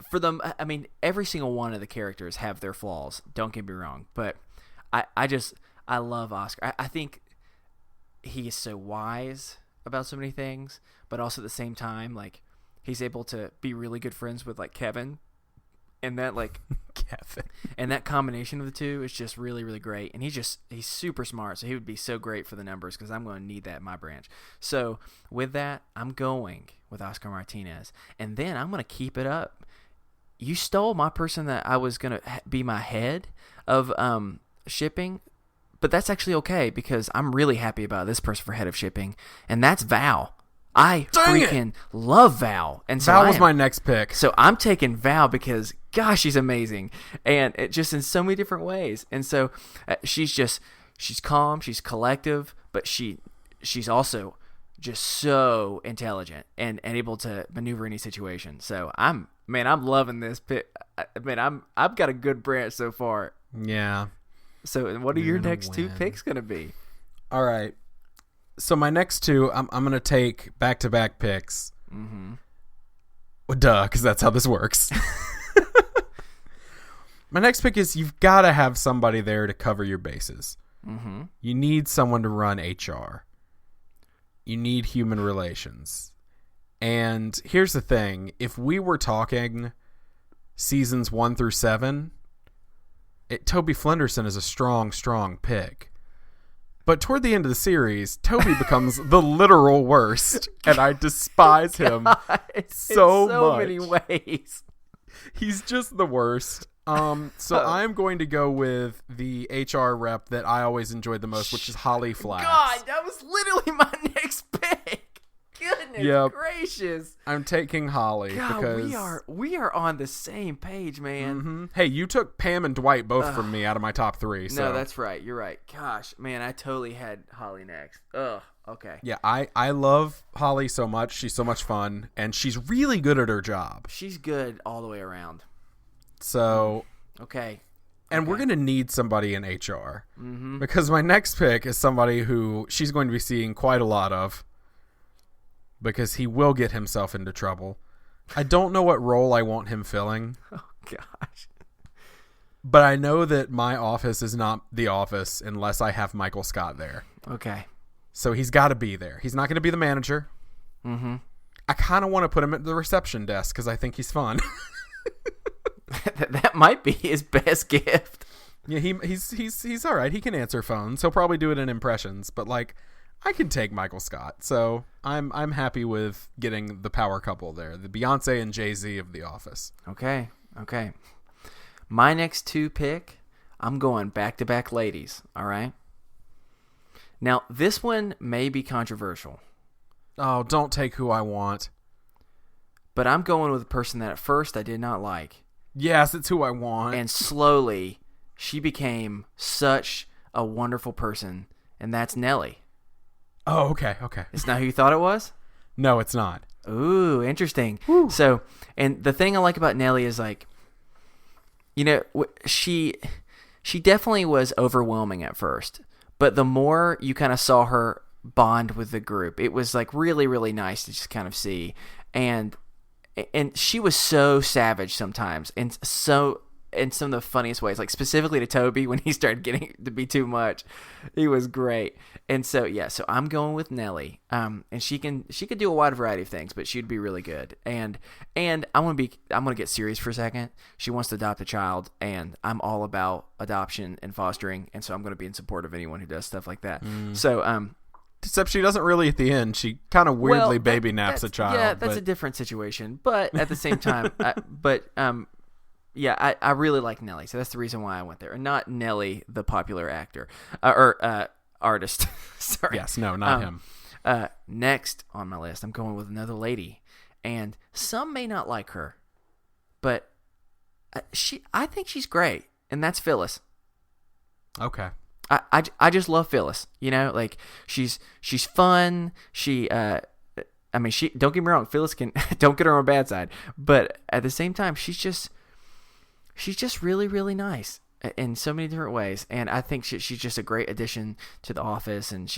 for them. I mean, every single one of the characters have their flaws. Don't get me wrong, but I love Oscar. I think he is so wise about so many things, but also at the same time, like, he's able to be really good friends with, like, Kevin. And that, like, Kevin. And that combination of the two is just really, really great. And he's super smart, so he would be so great for the numbers because I'm going to need that in my branch. So with that, I'm going with Oscar Martinez. And then I'm going to keep it up. You stole my person that I was going to be my head of shipping, but that's actually okay because I'm really happy about this person for head of shipping, and that's Val. I freaking love Val. And so Val was my next pick. So I'm taking Val because, gosh, she's amazing. And it just in so many different ways. And so she's calm, she's collective, but she's also just so intelligent and able to maneuver any situation. So I'm loving this pick. I've got a good branch so far. Yeah. So what are your next two picks going to be? All right. So my next two, I'm going to take back-to-back picks. Mm-hmm. Well, duh, because that's how this works. My next pick is you've got to have somebody there to cover your bases. Mm-hmm. You need someone to run HR. You need human relations. And here's the thing. If we were talking seasons 1 through 7, Toby Flenderson is a strong, strong pick. But toward the end of the series, Toby becomes the literal worst, and I despise him so much. Many ways. He's just the worst. So I'm going to go with the HR rep that I always enjoyed the most, which is Holly Flax. God, that was literally my next pick. Goodness gracious. I'm taking Holly because we are on the same page, man. Mm-hmm. Hey, you took Pam and Dwight both from me out of my top 3. So. No, that's right. You're right. Gosh, man, I totally had Holly next. Ugh. Okay. Yeah, I love Holly so much. She's so much fun, and she's really good at her job. She's good all the way around. So. Okay. And we're going to need somebody in HR because my next pick is somebody who she's going to be seeing quite a lot of. Because he will get himself into trouble. I don't know what role I want him filling. Oh, gosh. But I know that my office is not the office unless I have Michael Scott there. Okay. So he's got to be there. He's not going to be the manager. Mm-hmm. I kind of want to put him at the reception desk because I think he's fun. That might be his best gift. Yeah, he's all right. He can answer phones. He'll probably do it in impressions. But, like, I can take Michael Scott, so I'm happy with getting the power couple there, the Beyonce and Jay-Z of The Office. Okay. My next two pick, I'm going back-to-back ladies, all right? Now, this one may be controversial. Oh, don't take who I want. But I'm going with a person that at first I did not like. Yes, it's who I want. And slowly, she became such a wonderful person, and that's Nellie. Oh, okay. It's not who you thought it was? No, it's not. Ooh, interesting. Woo. So, and the thing I like about Nellie is, like, you know, she definitely was overwhelming at first, but the more you kind of saw her bond with the group, it was, like, really, really nice to just kind of see. And she was so savage sometimes and so in some of the funniest ways, like specifically to Toby when he started getting to be too much. He was great. And so so I'm going with Nellie. And she could do a wide variety of things, but she'd be really good. And I'm gonna get serious for a second. She wants to adopt a child, and I'm all about adoption and fostering, and so I'm gonna be in support of anyone who does stuff like that. So Except she doesn't really at the end. She kind of weirdly baby naps a child. Yeah, that's a different situation. But at the same time, I really like Nelly, so that's the reason why I went there, and not Nelly, the popular actor or artist. Sorry. Yes, no, not him. Next on my list, I'm going with another lady, and some may not like her, but I think she's great, and that's Phyllis. Okay. I just love Phyllis. You know, like she's fun. She don't get me wrong, Phyllis can don't get her on her bad side, but at the same time, she's just really, really nice in so many different ways, and I think she's just a great addition to the office. And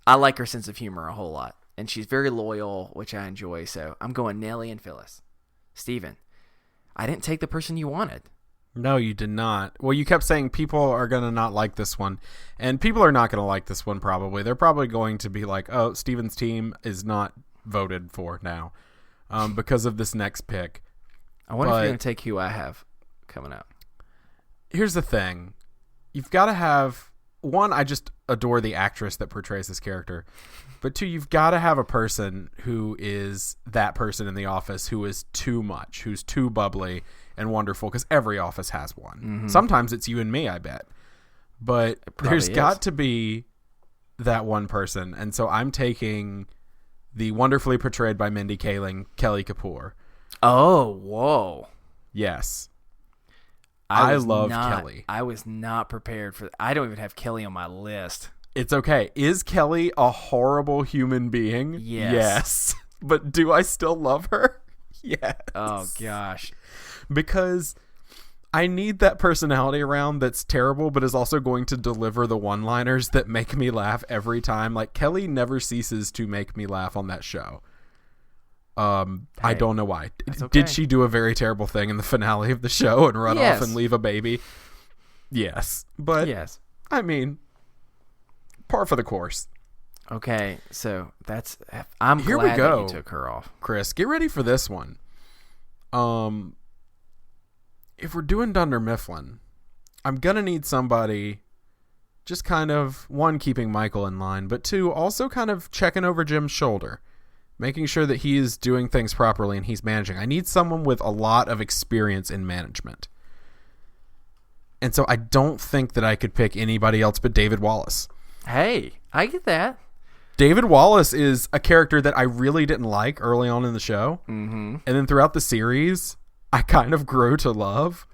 I like her sense of humor a whole lot, and she's very loyal, which I enjoy. So I'm going Nellie and Phyllis. Steven, I didn't take the person you wanted. No, you did not. Well, you kept saying people are going to not like this one, and people are not going to like this one probably. They're probably going to be like, oh, Steven's team is not voted for now because of this next pick. I wonder if you're going to take who I have coming up. Here's the thing. You've got to have, one, I just adore the actress that portrays this character, but two, you've got to have a person who is that person in the office who is too much, who's too bubbly and wonderful, because every office has one. Mm-hmm. Sometimes it's you and me, I bet. But there's got to be that one person. And so I'm taking the wonderfully portrayed by Mindy Kaling, Kelly Kapoor. Oh, whoa. Yes. I love Kelly. I was not prepared for that. I don't even have Kelly on my list. It's okay. Is Kelly a horrible human being? Yes. But do I still love her? Yes. Oh, gosh. Because I need that personality around that's terrible, but is also going to deliver the one-liners that make me laugh every time. Like, Kelly never ceases to make me laugh on that show. I don't know why. Okay. Did she do a very terrible thing in the finale of the show and run off and leave a baby? Yes. But, I mean, par for the course. Okay, so I'm Here glad we go. that you took her off. Chris, get ready for this one. If we're doing Dunder Mifflin, I'm going to need somebody just kind of, one, keeping Michael in line, but two, also kind of checking over Jim's shoulder, making sure that he's doing things properly and he's managing. I need someone with a lot of experience in management. And so I don't think that I could pick anybody else but David Wallace. Hey, I get that. David Wallace is a character that I really didn't like early on in the show. Mm-hmm. And then throughout the series, I kind of grew to love.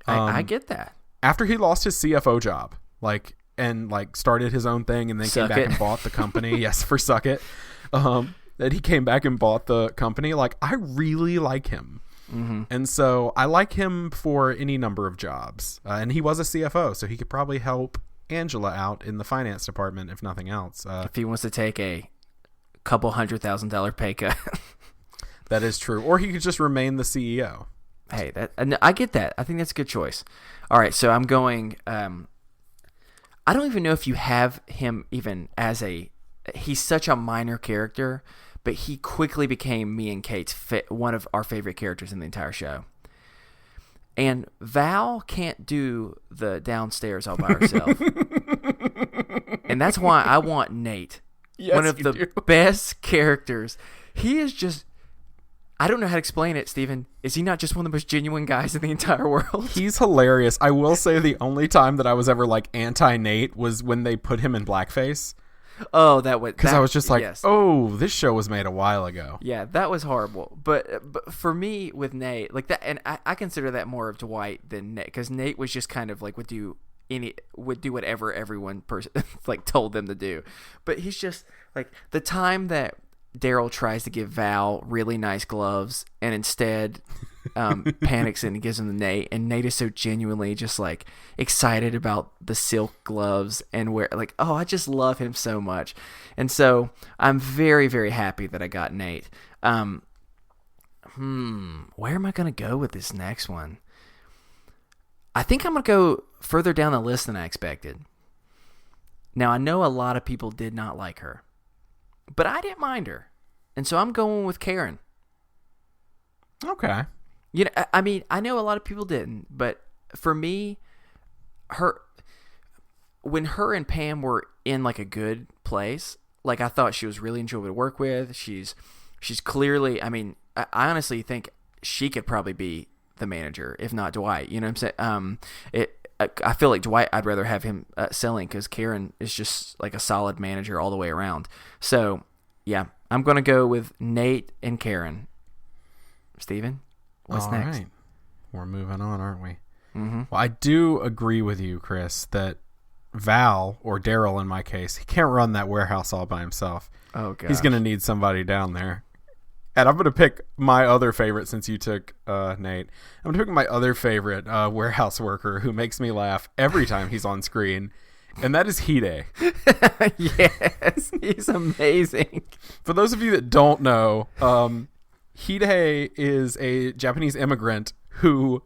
I get that. After he lost his CFO job, and started his own thing and then came back and bought the company. Yes, for Suck It. That he came back and bought the company. I really like him. Mm-hmm. And so I like him for any number of jobs. And he was a CFO, so he could probably help Angela out in the finance department, if nothing else. If he wants to take a couple $100,000 pay cut. That is true. Or he could just remain the CEO. Hey, I get that. I think that's a good choice. All right, so I'm going. I don't even know if you have him even as he's such a minor character, but he quickly became me and Kate's one of our favorite characters in the entire show. And Val can't do the downstairs all by herself. And that's why I want Nate. Yes, one of the best characters. He is just... I don't know how to explain it, Steven. Is he not just one of the most genuine guys in the entire world? He's hilarious. I will say the only time that I was ever anti-Nate was when they put him in blackface. Oh, that was... Because I was just like, yes. Oh, this show was made a while ago. Yeah, that was horrible. But for me, with Nate, that, and I consider that more of Dwight than Nate, because Nate was just kind of would do whatever everyone told them to do. But he's just the time that Daryl tries to give Val really nice gloves and instead panics and gives him the Nate, and Nate is so genuinely just excited about the silk gloves and I just love him so much. And so I'm very, very happy that I got Nate. Where am I going to go with this next one? I think I'm going to go further down the list than I expected. Now, I know a lot of people did not like her, but I didn't mind her. And so I'm going with Karen. Okay. You know, I mean, I know a lot of people didn't, but for me, when her and Pam were in like a good place, like I thought she was really enjoyable to work with. She's clearly, I mean, I honestly think she could probably be the manager, if not Dwight. You know what I'm saying? I feel like Dwight, I'd rather have him selling because Karen is just like a solid manager all the way around. So, yeah, I'm going to go with Nate and Karen. Steven, what's next? All right. We're moving on, aren't we? Mm-hmm. Well, I do agree with you, Chris, that Val, or Daryl in my case, he can't run that warehouse all by himself. Oh, God. He's going to need somebody down there. And I'm going to pick my other favorite since you took Nate. I'm going to pick my other favorite warehouse worker who makes me laugh every time he's on screen, and that is Hide. Yes, he's amazing. For those of you that don't know, Hide is a Japanese immigrant who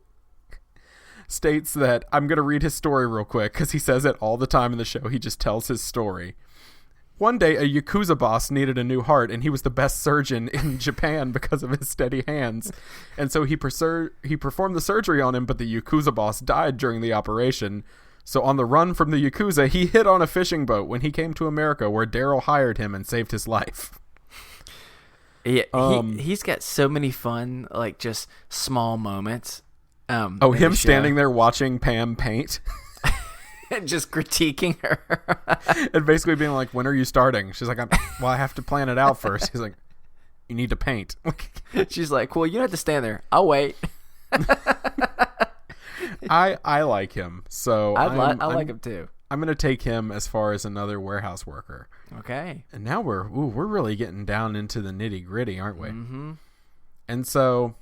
states that, I'm going to read his story real quick because he says it all the time in the show. He just tells his story. One day, a Yakuza boss needed a new heart, and he was the best surgeon in Japan because of his steady hands. And so he performed the surgery on him, but the Yakuza boss died during the operation. So on the run from the Yakuza, he hit on a fishing boat when he came to America, where Daryl hired him and saved his life. Yeah, he's got so many fun, like, just small moments. Him standing there watching Pam paint. And just critiquing her. And basically being like, when are you starting? She's like, I have to plan it out first. He's like, you need to paint. She's like, well, you don't have to stand there. I'll wait. I like him. So I like him too. I'm going to take him as far as another warehouse worker. Okay. And now we're really getting down into the nitty gritty, aren't we? Mm-hmm. And so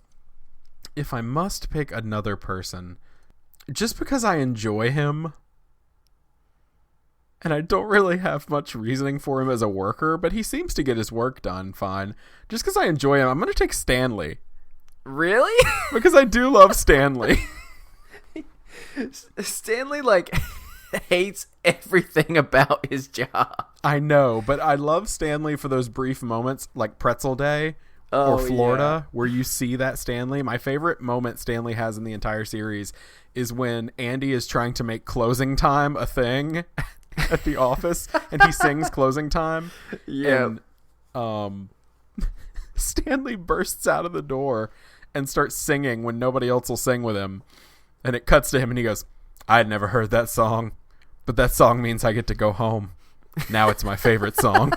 if I must pick another person, just because I enjoy him, and I don't really have much reasoning for him as a worker, but he seems to get his work done fine. Just because I enjoy him, I'm going to take Stanley. Really? Because I do love Stanley. Stanley, like, hates everything about his job. I know, but I love Stanley for those brief moments, like Pretzel Day or Florida, where you see that Stanley. My favorite moment Stanley has in the entire series is when Andy is trying to make closing time a thing at the office, and he sings closing time. Yeah. And Stanley bursts out of the door and starts singing when nobody else will sing with him. And it cuts to him and he goes, I had never heard that song, but that song means I get to go home. Now it's my favorite song.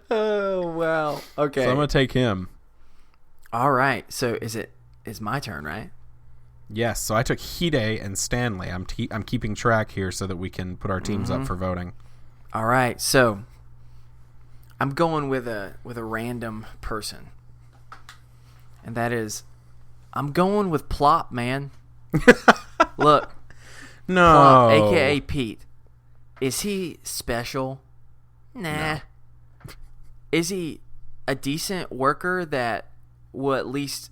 Oh, wow. Okay. So I'm going to take him. All right. So is my turn, right? Yes, so I took Hide and Stanley. I'm keeping track here so that we can put our teams up for voting. All right, so I'm going with a random person, and that is, I'm going with Plop, man. Look, no, Plop, aka Pete. Is he special? Nah. No. Is he a decent worker that will at least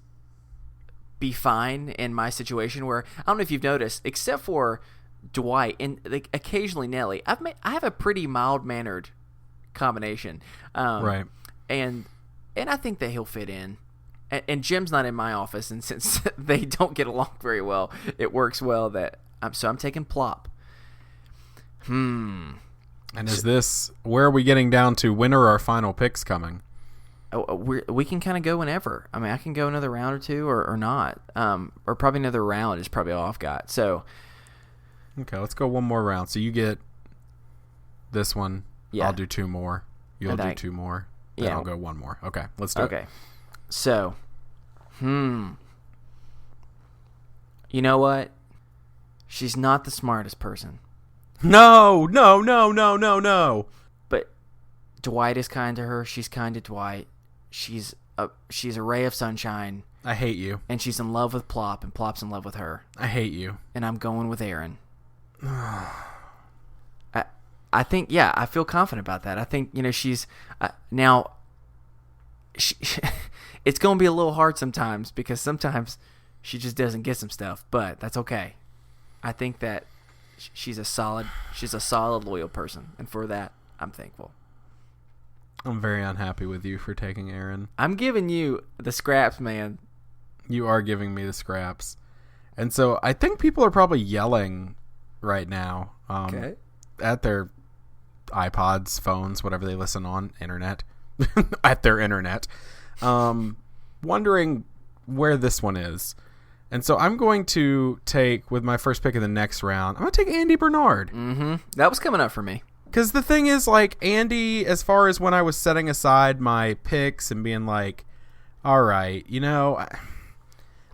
be fine in my situation? Where I don't know if you've noticed, except for Dwight and like occasionally Nellie, I have a pretty mild mannered combination, right? And I think that he'll fit in. And Jim's not in my office, and since they don't get along very well, it works well that I'm taking Plop. And is this where are we getting down to? When are our final picks coming? We can kind of go whenever. I mean, I can go another round or two or not. Or probably another round is probably all I've got. So, okay, let's go one more round. So you get this one. Yeah. I'll do two more. You'll do two more. Then I'll go one more. Okay, let's do it. Okay. So, you know what? She's not the smartest person. No. But Dwight is kind to her. She's kind to Dwight. She's a ray of sunshine. I hate you. And she's in love with Plop, and Plop's in love with her. I hate you. And I'm going with Aaron. I think, yeah, I feel confident about that. I think, she's now. It's going to be a little hard sometimes because sometimes She just doesn't get some stuff, but that's okay. I think that she's a solid, loyal person, and for that, I'm thankful. I'm very unhappy with you for taking Erin. I'm giving you the scraps, man. You are giving me the scraps. And so I think people are probably yelling right now at their iPods, phones, whatever they listen on, internet, at their internet, wondering where this one is. And so I'm going to take, with my first pick of the next round, I'm going to take Andy Bernard. Mm-hmm. That was coming up for me. Because the thing is, like, Andy, as far as when I was setting aside my picks and being like, all right, you know,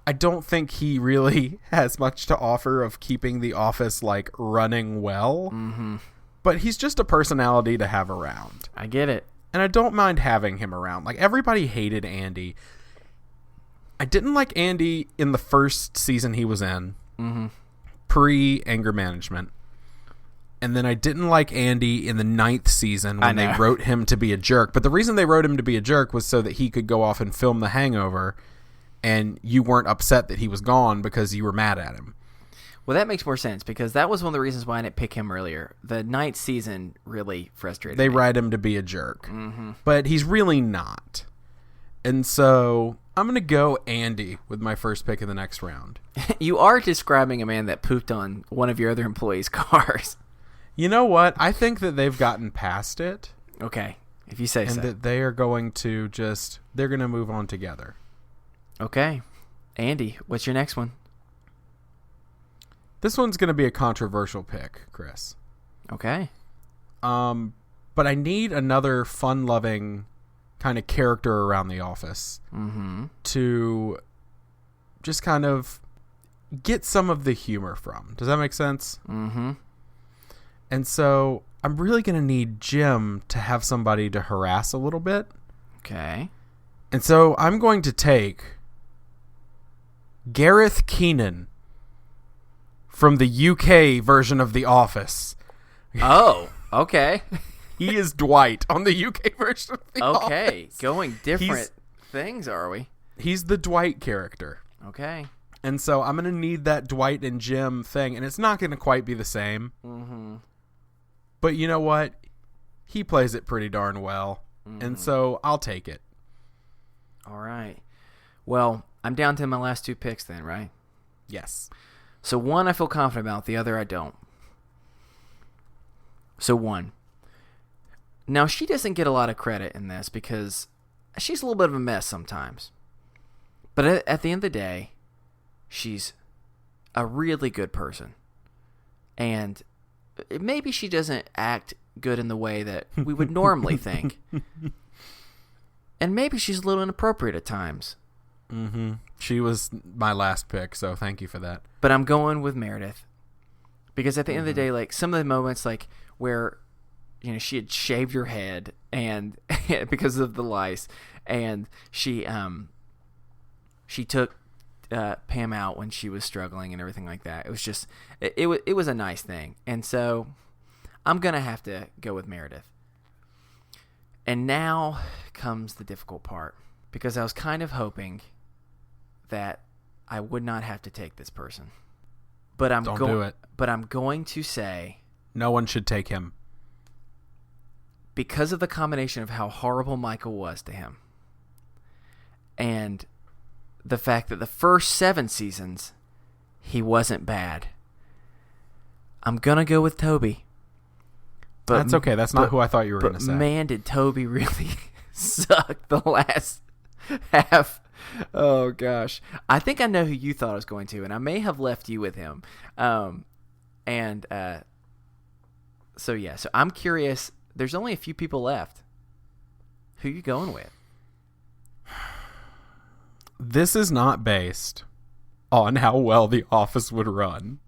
I don't think he really has much to offer of keeping the office, like, running well. Mm-hmm. But he's just a personality to have around. I get it. And I don't mind having him around. Like, everybody hated Andy. I didn't like Andy in the first season he was in, pre-anger management. And then I didn't like Andy in the 9th season when they wrote him to be a jerk. But the reason they wrote him to be a jerk was so that he could go off and film The Hangover, and you weren't upset that he was gone because you were mad at him. Well, that makes more sense, because that was one of the reasons why I didn't pick him earlier. The 9th season really frustrated me. They write him to be a jerk. But he's really not. And so I'm going to go Andy with my first pick of the next round. You are describing a man that pooped on one of your other employees' cars. You know what? I think that they've gotten past it. Okay, if you say so. And that they are going to they're going to move on together. Okay. Andy, what's your next one? This one's going to be a controversial pick, Chris. Okay. But I need another fun-loving kind of character around the office to just kind of get some of the humor from. Does that make sense? Mm-hmm. And so I'm really going to need Jim to have somebody to harass a little bit. Okay. And so I'm going to take Gareth Keenan from the UK version of The Office. Oh, okay. He is Dwight on the UK version of The Office. Okay, going different things, are we? He's the Dwight character. Okay. And so I'm going to need that Dwight and Jim thing, and it's not going to quite be the same. Mm-hmm. But you know what? He plays it pretty darn well, and so I'll take it. All right. Well, I'm down to my last 2 picks then, right? Yes. So one I feel confident about, the other I don't. So one. Now, she doesn't get a lot of credit in this because she's a little bit of a mess sometimes. But at the end of the day, she's a really good person. And maybe she doesn't act good in the way that we would normally think. And maybe she's a little inappropriate at times. Mm-hmm. She was my last pick, so thank you for that. But I'm going with Meredith. Because at the end of the day, like, some of the moments, like, where, you know, she had shaved her head and because of the lice, and she took Pam out when she was struggling and everything like that. It was just, it was a nice thing. And so I'm going to have to go with Meredith. And now comes the difficult part, because I was kind of that I would not have to take this person. But I'm Don't do it. But I'm going to say no one should take him. Because of the combination of how horrible Michael was to him, and the fact that the first 7 seasons he wasn't bad, I'm gonna go with Toby. But that's okay. That's not who I thought you were going to say. Man, did Toby really suck the last half. Oh, gosh. I think I know who you thought I was going to, and I may have left you with him. So I'm curious. There's only a few people left. Who are you going with? This is not based on how well The Office would run.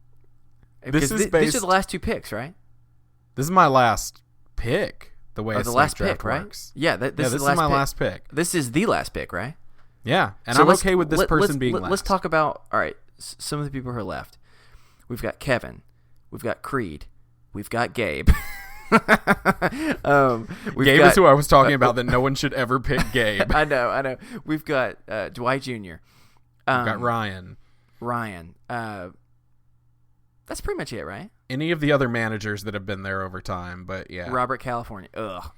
These are the last 2 picks, right? This is my last pick. The way the last pick, right? works. Yeah, this is my last pick. This is the last pick, right? Yeah, and So I'm okay with this person being last. Let's talk about, all right, some of the people who are left. We've got Kevin. We've got Creed. We've got Gabe. Gabe is who I was talking about, that no one should ever pick Gabe. I know. We've got Dwight Jr. We've got Ryan. Ryan. That's pretty much it, right? Any of the other managers that have been there over time, but yeah. Robert California. Ugh.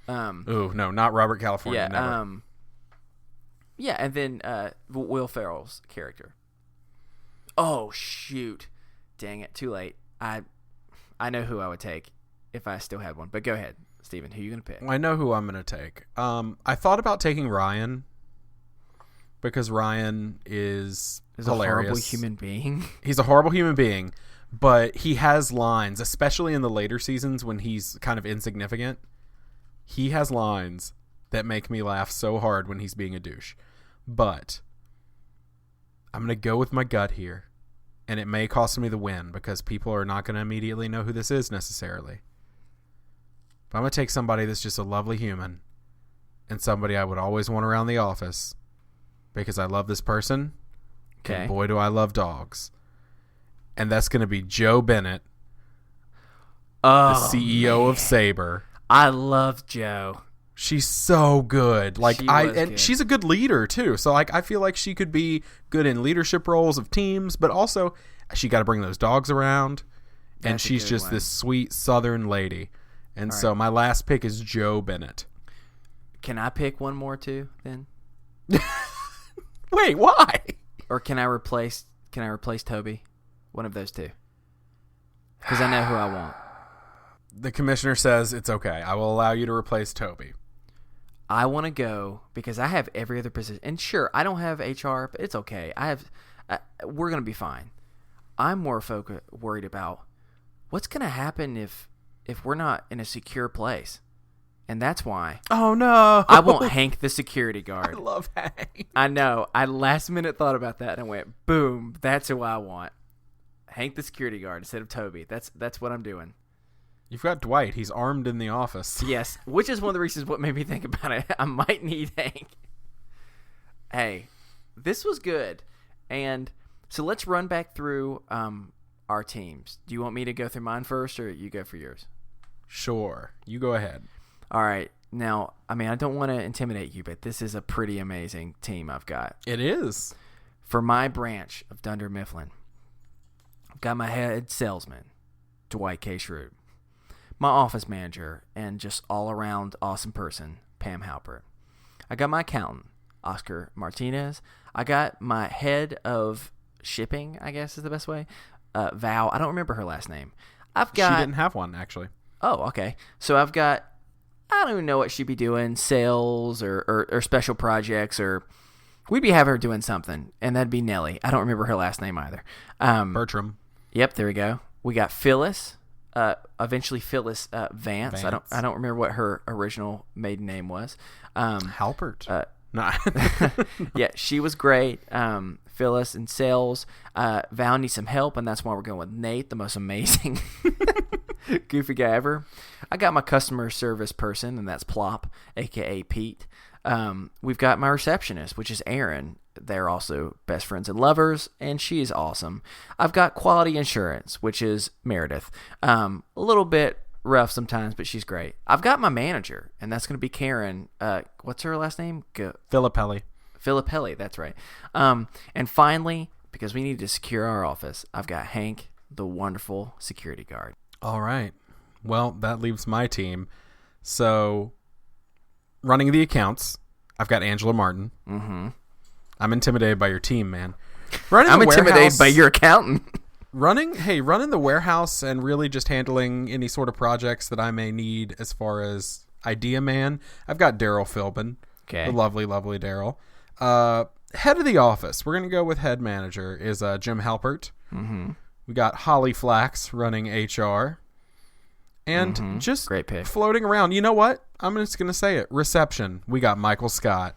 Ooh, no, not Robert California. Yeah. Never. Yeah, and then Will Ferrell's character. Oh shoot! Dang it! Too late. I know who I would take if I still had one. But go ahead, Steven. Who are you gonna pick? I know who I'm gonna take. I thought about taking Ryan because Ryan is hilarious. A horrible human being. He's a horrible human being, but he has lines, especially in the later seasons when he's kind of insignificant. He has lines that make me laugh so hard when he's being a douche. But I'm going to go with my gut here, and it may cost me the win because people are not going to immediately know who this is necessarily. But I'm going to take somebody that's just a lovely human and somebody I would always want around the office because I love this person. Okay. And boy, do I love dogs. And that's going to be Joe Bennett, the CEO of Sabre. I love Joe. She's so good. Good. She's a good leader too. So I feel like she could be good in leadership roles of teams, but also she got to bring those dogs around. And she's just this sweet Southern lady. And so my last pick is Joe Bennett. Can I pick one more too then? Wait, why? Or can I replace Toby? One of those two. Because I know who I want. The commissioner says it's okay. I will allow you to replace Toby. I want to go because I have every other position. And sure, I don't have HR, but it's okay. We're going to be fine. I'm more worried about what's going to happen if we're not in a secure place. And that's why. Oh, no. I want Hank the security guard. I love Hank. I know. I last minute thought about that and I went, boom, that's who I want. Hank the security guard instead of Toby. That's what I'm doing. You've got Dwight. He's armed in the office. Yes, which is one of the reasons what made me think about it. I might need Hank. Hey, this was good. And so let's run back through our teams. Do you want me to go through mine first or you go for yours? Sure. You go ahead. All right. Now, I mean, I don't want to intimidate you, but this is a pretty amazing team I've got. It is. For my branch of Dunder Mifflin, I've got my head salesman, Dwight K. Schrute. My office manager and just all-around awesome person, Pam Halpert. I got my accountant, Oscar Martinez. I got my head of shipping, I guess is the best way, Val. I don't remember her last name. She didn't have one, actually. Oh, okay. So I've got, I don't even know what she'd be doing, sales or special projects, or we'd be having her doing something, and that'd be Nellie. I don't remember her last name either. Bertram. Yep, there we go. We got Phyllis. Eventually Phyllis Vance. I don't remember what her original maiden name was. Halpert. No. Yeah, she was great. Phyllis in sales. Val needs some help, and that's why we're going with Nate, the most amazing goofy guy ever. I got my customer service person, and that's Plop, a.k.a. Pete. We've got my receptionist, which is Erin. They're also best friends and lovers, and she's awesome. I've got quality insurance, which is Meredith. A little bit rough sometimes, but she's great. I've got my manager, and that's going to be Karen. What's her last name? Filippelli. Filippelli, that's right. And finally, because we need to secure our office, I've got Hank, the wonderful security guard. All right. Well, that leaves my team. So, running the accounts, I've got Angela Martin. Mm-hmm. I'm intimidated by your team, man. I'm intimidated by your accountant. running the warehouse and really just handling any sort of projects that I may need as far as idea man. I've got Daryl Philbin, okay. The lovely, lovely Daryl. Head of the office, we're going to go with head manager, is Jim Halpert. Mm-hmm. We got Holly Flax running HR. And just great pick. Floating around. You know what? I'm just going to say it. Reception. We got Michael Scott.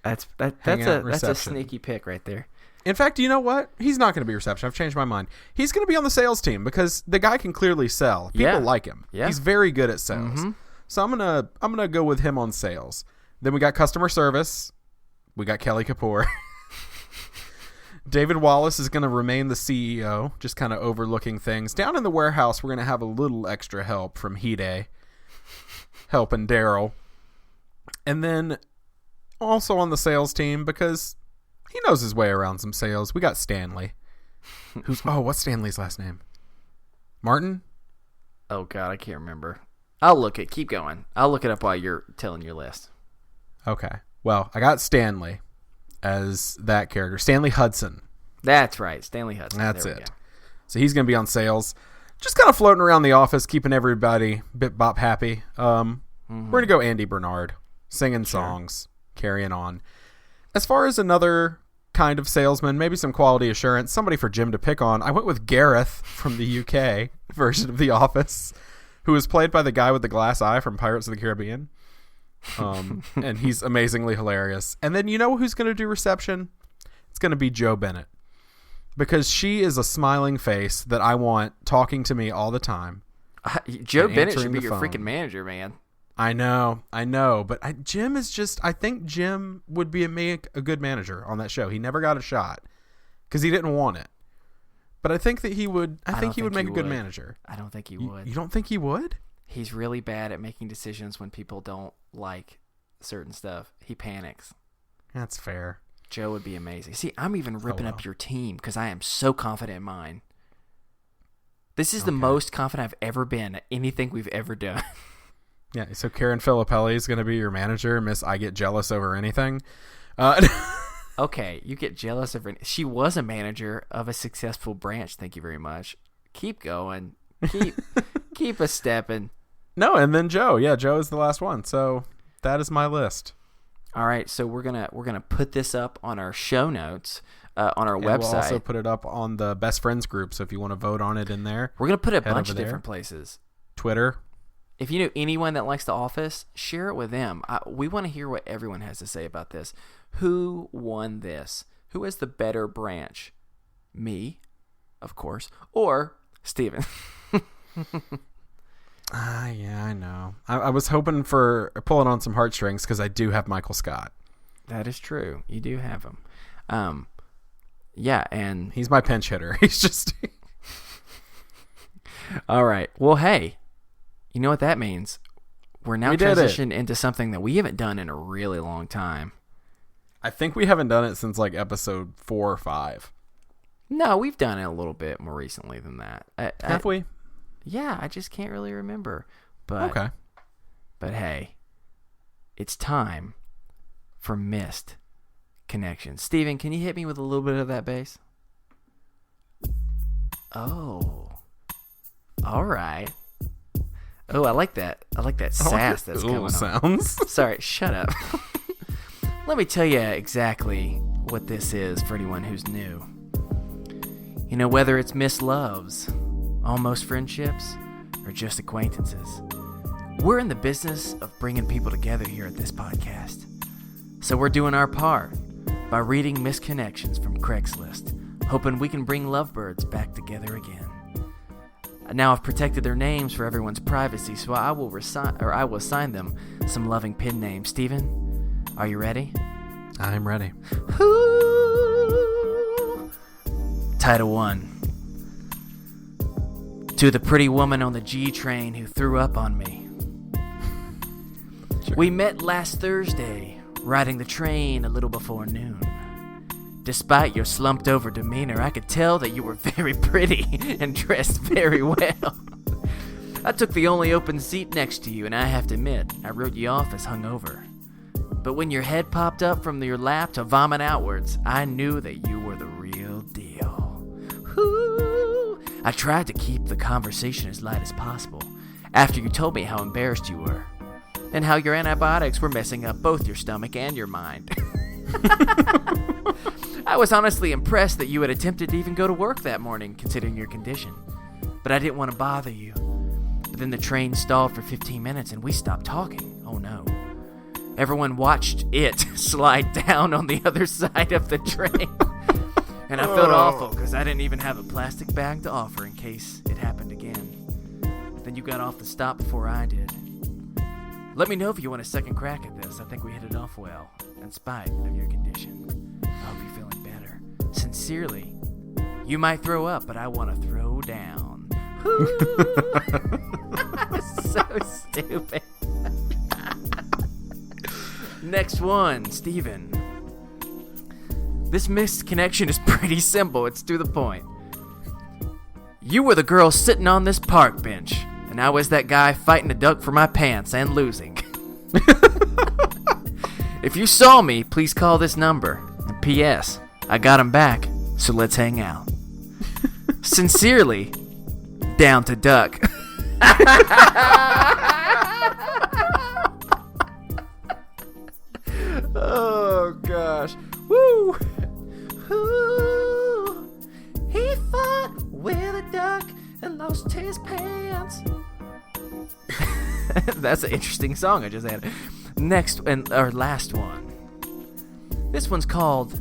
That's a sneaky pick right there. In fact, you know what? He's not going to be reception. I've changed my mind. He's going to be on the sales team because the guy can clearly sell. People like him. Yeah. He's very good at sales. Mm-hmm. So I'm gonna go with him on sales. Then we got customer service. We got Kelly Kapoor. David Wallace is going to remain the CEO, just kind of overlooking things. Down in the warehouse, we're going to have a little extra help from Hide, helping Daryl. And then also on the sales team, because he knows his way around some sales, we got Stanley. what's Stanley's last name? Martin? Oh, God, I can't remember. I'll look it. Keep going. I'll look it up while you're telling your list. Okay. Well, I got Stanley as that character. Stanley Hudson. That's right. Stanley Hudson. That's there we it. go. So he's going to be on sales. Just kind of floating around the office, keeping everybody bit bop happy. We're going to go Andy Bernard, singing songs, carrying on. As far as another kind of salesman, maybe some quality assurance, somebody for Jim to pick on, I went with Gareth from the UK version of The Office, who was played by the guy with the glass eye from Pirates of the Caribbean. And he's amazingly hilarious. And then you know who's going to do reception? It's going to be Joe Bennett. Because she is a smiling face that I want talking to me all the time. Joe Bennett should be the your phone. freaking manager, man. I know. But Jim is just, I think Jim would be a good manager on that show. He never got a shot because he didn't want it. But I think that he would, I think he would make a good manager. I don't think he would. You don't think he would? He's really bad at making decisions when people don't like certain stuff. He panics. That's fair. Joe would be amazing. See, I'm even ripping up your team because I am so confident in mine. This is the most confident I've ever been at anything we've ever done. Yeah, so Karen Filippelli is going to be your manager, Miss I Get Jealous Over Anything. Okay, you get jealous of her. She was a manager of a successful branch. Thank you very much. Keep going. Keep a stepping. No, and then Joe. Yeah, Joe is the last one. So that is my list. All right, so we're gonna put this up on our show notes on our website. We'll also put it up on the Best Friends group. So if you want to vote on it in there, we're gonna put it a bunch of different places. Twitter. If you know anyone that likes The Office, share it with them. We want to hear what everyone has to say about this. Who won this? Who is the better branch? Me, of course, or Steven. Yeah, I know. I was hoping for pulling on some heartstrings because I do have Michael Scott. That is true. You do have him. Yeah, and he's my pinch hitter. He's just... All right. Well, hey, you know what that means? We're now transitioned into something that we haven't done in a really long time. I think we haven't done it since like episode 4 or 5. No, we've done it a little bit more recently than that. Have we? Yeah, I just can't really remember. But okay. But hey, it's time for Missed Connections. Steven, can you hit me with a little bit of that bass? Oh. All right. Oh, I like that. I like that sass that's coming sounds. on. Sorry, shut up. Let me tell you exactly what this is for anyone who's new. You know, whether it's misloves, almost friendships, or just acquaintances, we're in the business of bringing people together here at this podcast. So we're doing our part by reading misconnections from Craigslist, hoping we can bring lovebirds back together again. Now I've protected their names for everyone's privacy, so I will assign them some loving pen names. Steven, are you ready? I'm ready. Title 1. To the pretty woman on the G train who threw up on me. Sure. We met last Thursday, riding the train a little before noon. Despite your slumped over demeanor, I could tell that you were very pretty and dressed very well. I took the only open seat next to you, and I have to admit, I wrote you off as hungover. But when your head popped up from your lap to vomit outwards, I knew that you were the real deal. Woo! I tried to keep the conversation as light as possible after you told me how embarrassed you were and how your antibiotics were messing up both your stomach and your mind. I was honestly impressed that you had attempted to even go to work that morning, considering your condition. But I didn't want to bother you. But then the train stalled for 15 minutes and we stopped talking. Oh no. Everyone watched it slide down on the other side of the train. And I felt awful because I didn't even have a plastic bag to offer in case it happened again. Then you got off the stop before I did. Let me know if you want a second crack at this. I think we hit it off well, in spite of your condition. I hope you're feeling better. Sincerely, you might throw up, but I want to throw down. So stupid. Next one, Steven. This missed connection is pretty simple. It's to the point. You were the girl sitting on this park bench, and I was that guy fighting a duck for my pants and losing. If you saw me, please call this number. And P.S. I got him back, so let's hang out. Sincerely, Down to Duck. Oh, gosh. Woo! Ooh, he fought with a duck and lost his pants. That's an interesting song I just had. Next, and our last one. This one's called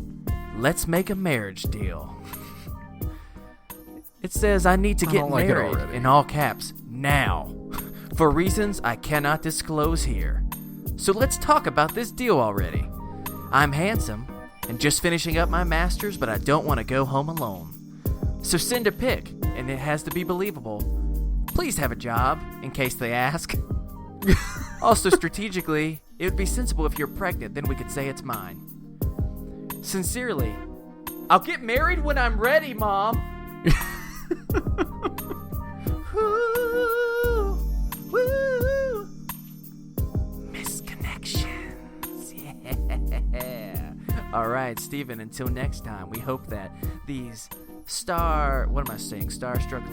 Let's Make a Marriage Deal. It says I need to get married in all caps now for reasons I cannot disclose here. So let's talk about this deal already. I'm handsome and just finishing up my master's, but I don't want to go home alone. So send a pic, and it has to be believable. Please have a job, in case they ask. Also, strategically, it would be sensible if you're pregnant, then we could say it's mine. Sincerely, I'll get married when I'm ready, Mom. Woo, woo. Misconnections. Yeah. All right, Steven, until next time, we hope that these starstruck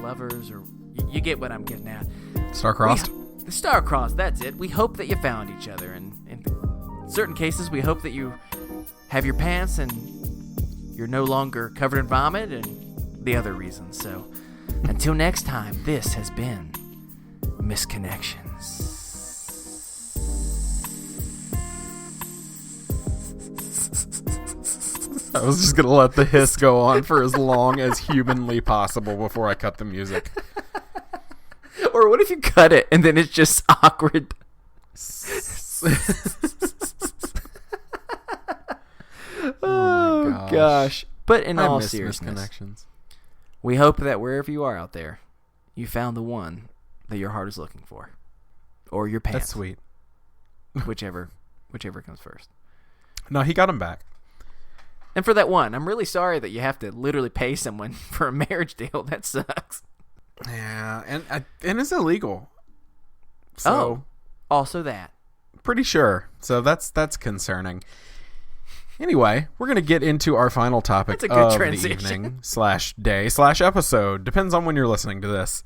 lovers, or you get what I'm getting at. Star-crossed? Star-crossed, that's it. We hope that you found each other, and in certain cases, we hope that you have your pants and you're no longer covered in vomit and the other reasons. So, until next time, this has been Misconnections. I was just going to let the hiss go on for as long as humanly possible before I cut the music. Or what if you cut it and then it's just awkward? Oh, gosh. But in all seriousness, we hope that wherever you are out there, you found the one that your heart is looking for. Or your pants. That's sweet. Whichever comes first. No, he got him back. And for that one, I'm really sorry that you have to literally pay someone for a marriage deal. That sucks. Yeah, and it's illegal. So, also that. Pretty sure. So that's concerning. Anyway, we're going to get into our final topic of the evening / day / episode. Depends on when you're listening to this,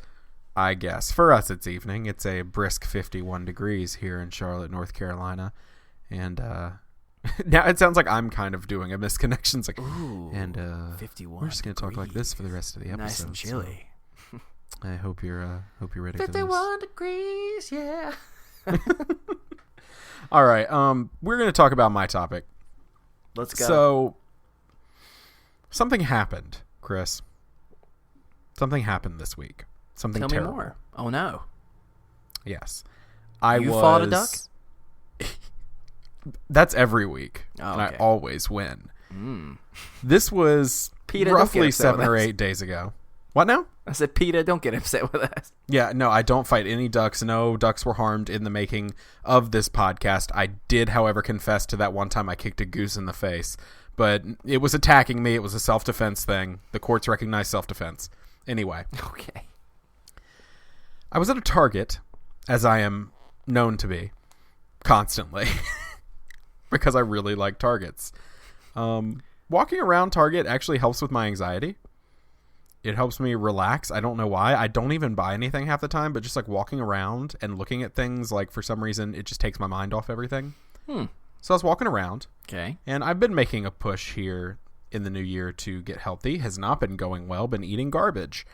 I guess. For us, it's evening. It's a brisk 51 degrees here in Charlotte, North Carolina. And now it sounds like I'm kind of doing a misconnection. Like, ooh, and 51 we're just going to talk like this for the rest of the episode. Nice and chilly. So I hope you're ready for this. 51 degrees, yeah. All right, we're going to talk about my topic. Let's go. So, something happened, Chris. Something happened this week. Something terrible. Tell me more. Oh, no. Yes. You fought a duck? That's every week, oh, and okay. I always win. Mm. This was PETA, roughly 7 or 8 days ago. What now? I said, PETA, don't get upset with us. Yeah, no, I don't fight any ducks. No ducks were harmed in the making of this podcast. I did, however, confess to that one time I kicked a goose in the face. But it was attacking me. It was a self-defense thing. The courts recognize self-defense. Anyway. Okay. I was at a Target, as I am known to be, constantly. Because I really like Targets. Walking around Target actually helps with my anxiety. It helps me relax. I don't know why. I don't even buy anything half the time, but just like walking around and looking at things, like for some reason, it just takes my mind off everything. So I was walking around. Okay. And I've been making a push here in the new year to get healthy. Has not been going well. Been eating garbage.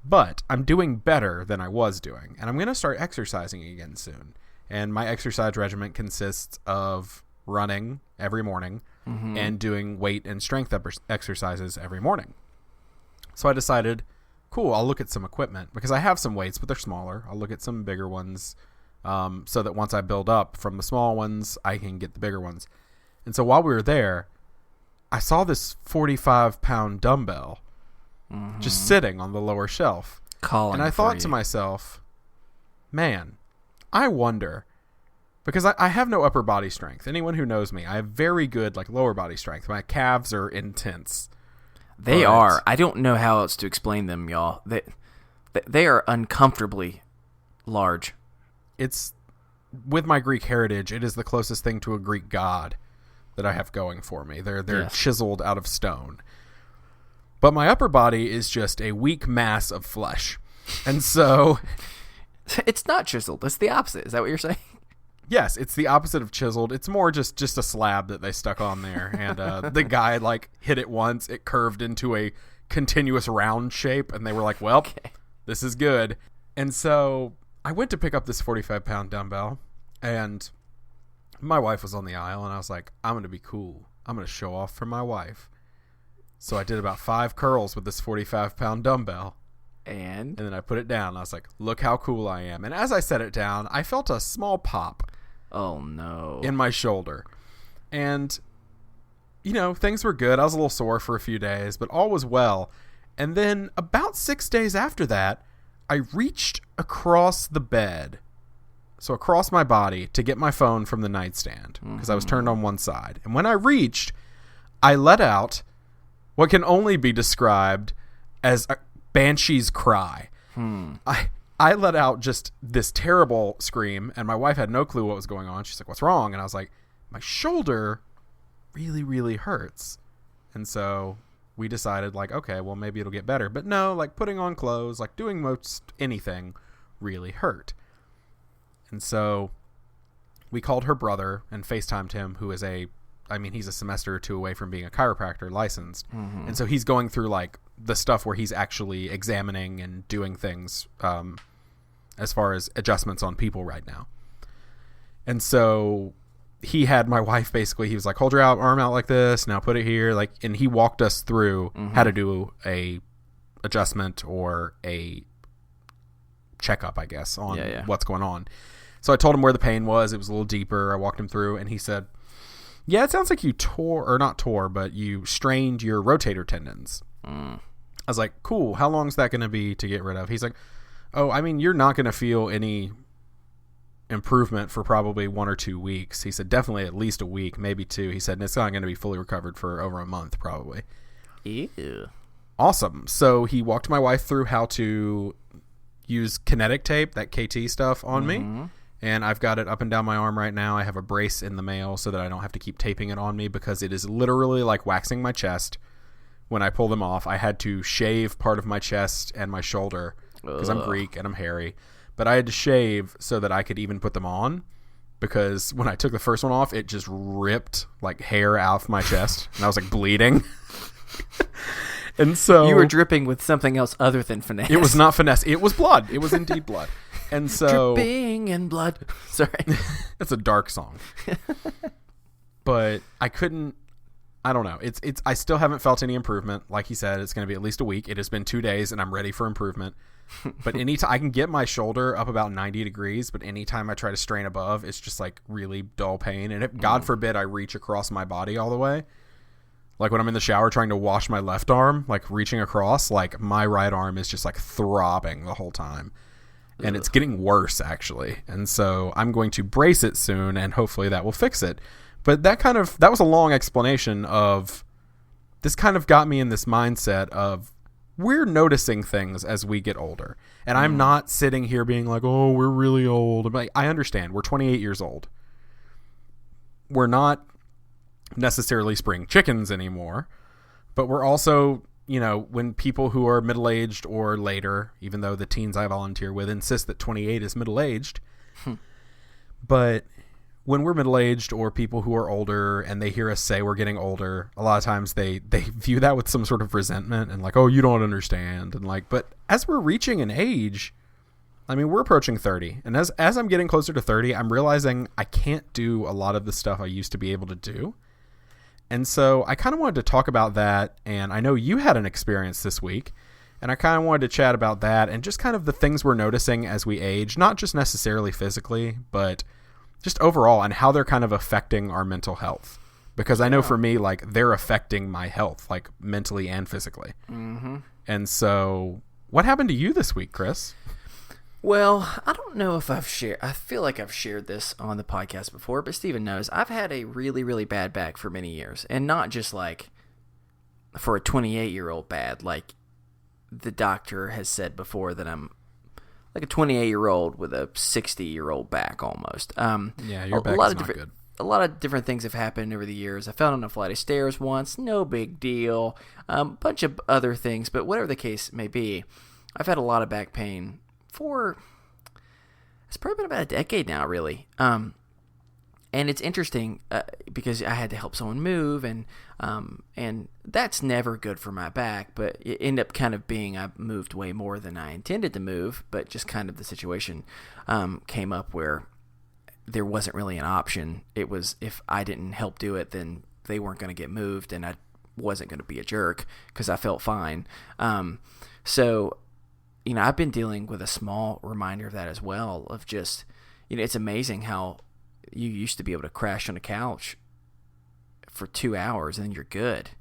But I'm doing better than I was doing. And I'm going to start exercising again soon. And my exercise regimen consists of running every morning and doing weight and strength exercises every morning. So I decided, cool, I'll look at some equipment because I have some weights, but they're smaller. I'll look at some bigger ones so that once I build up from the small ones, I can get the bigger ones. And so while we were there, I saw this 45-pound dumbbell just sitting on the lower shelf. And I thought to myself, man, I wonder, because I have no upper body strength. Anyone who knows me, I have very good like lower body strength. My calves are intense. They are. I don't know how else to explain them, y'all. They are uncomfortably large. It's, with my Greek heritage, it is the closest thing to a Greek god that I have going for me. They're Yes. chiseled out of stone. But my upper body is just a weak mass of flesh. And so... It's not chiseled. It's the opposite. Is that what you're saying? Yes, it's the opposite of chiseled. It's more just a slab that they stuck on there. And the guy, like, hit it once. It curved into a continuous round shape. And they were like, well, this is good. And so I went to pick up this 45-pound dumbbell. And my wife was on the aisle. And I was like, I'm going to be cool. I'm going to show off for my wife. So I did about 5 curls with this 45-pound dumbbell. And then I put it down. I was like, look how cool I am. And as I set it down, I felt a small pop. Oh, no. In my shoulder. And, things were good. I was a little sore for a few days, but all was well. And then about 6 days after that, I reached across the bed, so across my body, to get my phone from the nightstand because I was turned on one side. And when I reached, I let out what can only be described as a banshee's cry. I let out just this terrible scream, and my wife had no clue what was going on. She's like, what's wrong? And I was like, my shoulder really, really hurts. And so we decided, like, okay, well, maybe it'll get better. But no, like, putting on clothes, like, doing most anything really hurt. And so we called her brother and FaceTimed him, who is he's a semester or 2 away from being a chiropractor licensed. And so he's going through, like, the stuff where he's actually examining and doing things as far as adjustments on people right now. And so he had my wife basically, he was like, hold your arm out like this, now put it here, like, and he walked us through how to do a adjustment or a checkup, I guess, on what's going on. So I told him where the pain was. It was a little deeper. I walked him through, and he said, yeah, it sounds like you you strained your rotator tendons. I was like, cool. How long is that going to be to get rid of? He's like, oh, I mean, you're not going to feel any improvement for probably 1 or 2 weeks. He said, definitely at least a week, maybe 2. He said, and it's not going to be fully recovered for over a month, probably. Ew. Awesome. So he walked my wife through how to use kinetic tape, that KT stuff, on me. And I've got it up and down my arm right now. I have a brace in the mail so that I don't have to keep taping it on me because it is literally like waxing my chest. When I pull them off, I had to shave part of my chest and my shoulder because I'm Greek and I'm hairy. But I had to shave so that I could even put them on because when I took the first one off, it just ripped like hair out of my chest and I was like bleeding. And so you were dripping with something else other than finesse. It was not finesse. It was blood. It was indeed blood. And so dripping in blood. Sorry. It's a dark song. But I couldn't, I don't know. It's I still haven't felt any improvement. Like he said, it's going to be at least a week. It has been 2 days and I'm ready for improvement. But anytime I can get my shoulder up about 90 degrees, but anytime I try to strain above, it's just like really dull pain. And if God forbid I reach across my body all the way, like when I'm in the shower trying to wash my left arm, like reaching across, like my right arm is just like throbbing the whole time. And it's getting worse, actually. And so I'm going to brace it soon, and hopefully that will fix it. But that was a long explanation of, this kind of got me in this mindset of, we're noticing things as we get older. And I'm not sitting here being like, oh, we're really old. I'm like, I understand. We're 28 years old. We're not necessarily spring chickens anymore, but we're also, when people who are middle-aged or later, even though the teens I volunteer with insist that 28 is middle-aged, but when we're middle-aged or people who are older and they hear us say we're getting older, a lot of times they view that with some sort of resentment and like, oh, you don't understand. And like, but as we're reaching an age, I mean, we're approaching 30. And as I'm getting closer to 30, I'm realizing I can't do a lot of the stuff I used to be able to do. And so I kind of wanted to talk about that, and I know you had an experience this week, and I kind of wanted to chat about that and just kind of the things we're noticing as we age, not just necessarily physically, but just overall, and how they're kind of affecting our mental health. Because I know for me, like, they're affecting my health, like, mentally and physically. And so what happened to you this week, Chris? Well, I don't know if I feel like I've shared this on the podcast before, but Steven knows I've had a really, really bad back for many years. And not just like for a 28-year-old bad. Like the doctor has said before that I'm like a 28-year-old with a 60-year-old back almost. Yeah, your back is not good. A lot of different things have happened over the years. I fell on a flight of stairs once, no big deal. Bunch of other things, but whatever the case may be, I've had a lot of back pain for, it's probably been about a decade now, really. And it's interesting because I had to help someone move, and that's never good for my back. But it ended up kind of being I moved way more than I intended to move, but just kind of the situation came up where there wasn't really an option. It was if I didn't help do it, then they weren't going to get moved, and I wasn't going to be a jerk because I felt fine. So, I've been dealing with a small reminder of that as well, of just, it's amazing how you used to be able to crash on a couch for 2 hours and then you're good.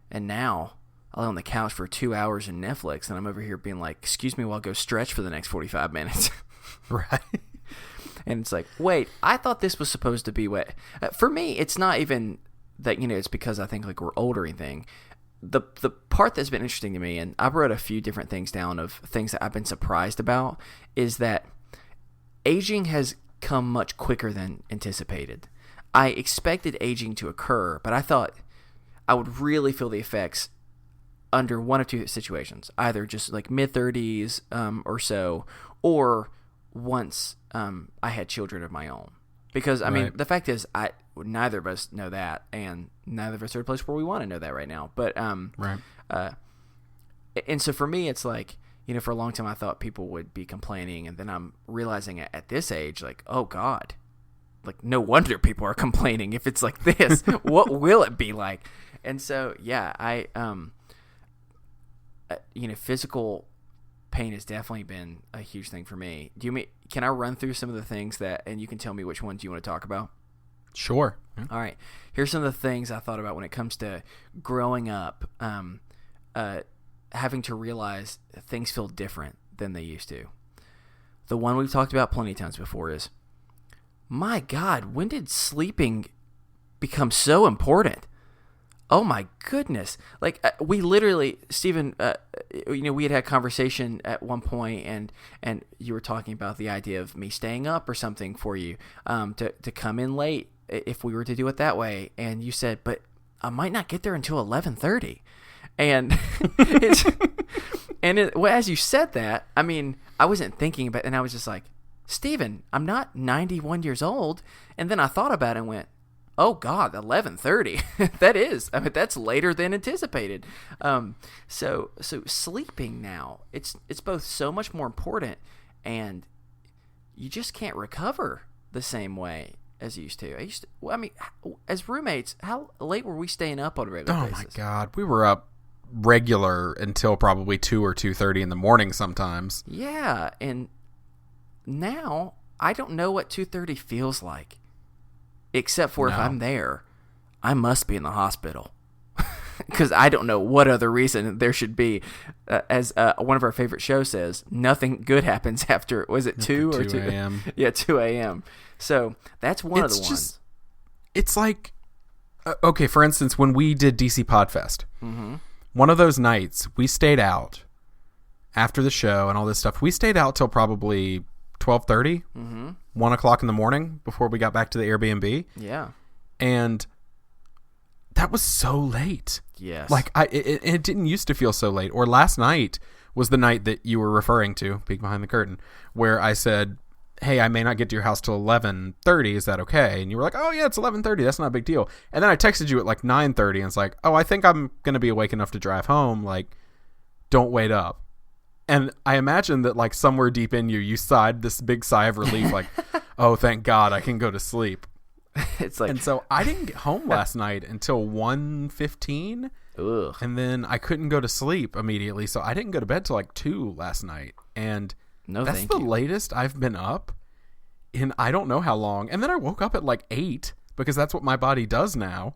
And now I lay on the couch for 2 hours in Netflix and I'm over here being like, excuse me while I go stretch for the next 45 minutes. Right. And it's like, wait, I thought this was supposed to be what... for me, it's not even that, it's because I think like we're old or anything. The part that's been interesting to me, and I wrote a few different things down of things that I've been surprised about, is that aging has come much quicker than anticipated. I expected aging to occur, but I thought I would really feel the effects under one of two situations. Either just like mid-30s or so, or once I had children of my own. Because, I mean, the fact is, neither of us know that, and neither of us are at a place where we want to know that right now. But, and so for me, it's like, for a long time I thought people would be complaining, and then I'm realizing at this age, like, oh God, like no wonder people are complaining if it's like this. What will it be like? And so, yeah, physical pain has definitely been a huge thing for me. Can I run through some of the things that, and you can tell me which ones you want to talk about? Sure. Yeah. All right. Here's some of the things I thought about when it comes to growing up, having to realize things feel different than they used to. The one we've talked about plenty of times before is, my God, when did sleeping become so important? Oh my goodness. Like we literally, Stephen, we had conversation at one point and you were talking about the idea of me staying up or something for you, to come in late if we were to do it that way. And you said, but I might not get there until 11:30. And as you said that, I mean, I wasn't thinking about it, and I was just like, Stephen, I'm not 91 years old. And then I thought about it and went, oh God, 11:30. That is. I mean, that's later than anticipated. So sleeping now, it's both so much more important, and you just can't recover the same way as you used to. As roommates, how late were we staying up on a regular basis? Oh my God, we were up regular until probably 2 or 2:30 in the morning sometimes. Yeah, and now I don't know what 2:30 feels like. Except for if I'm there, I must be in the hospital. Because I don't know what other reason there should be. As one of our favorite shows says, nothing good happens after, was it 2 or 2 a.m.? Yeah, 2 a.m. So that's one of the ones. It's like, okay, for instance, when we did DC Podfest, one of those nights, we stayed out after the show and all this stuff. We stayed out till probably 12:30, 1 o'clock in the morning before we got back to the Airbnb. Yeah. And that was so late. Yes. Like, it didn't used to feel so late. Or last night was the night that you were referring to, peek behind the curtain, where I said, hey, I may not get to your house till 11:30. Is that okay? And you were like, oh, yeah, it's 11:30. That's not a big deal. And then I texted you at like 9:30, and it's like, oh, I think I'm going to be awake enough to drive home. Like, don't wait up. And I imagine that, like, somewhere deep in you sighed this big sigh of relief, like, oh, thank God I can go to sleep. It's like, and so I didn't get home last night until 1:15. Ugh. And then I couldn't go to sleep immediately, so I didn't go to bed till like 2 last night. And that's the latest I've been up in I don't know how long. And then I woke up at like 8 because that's what my body does now.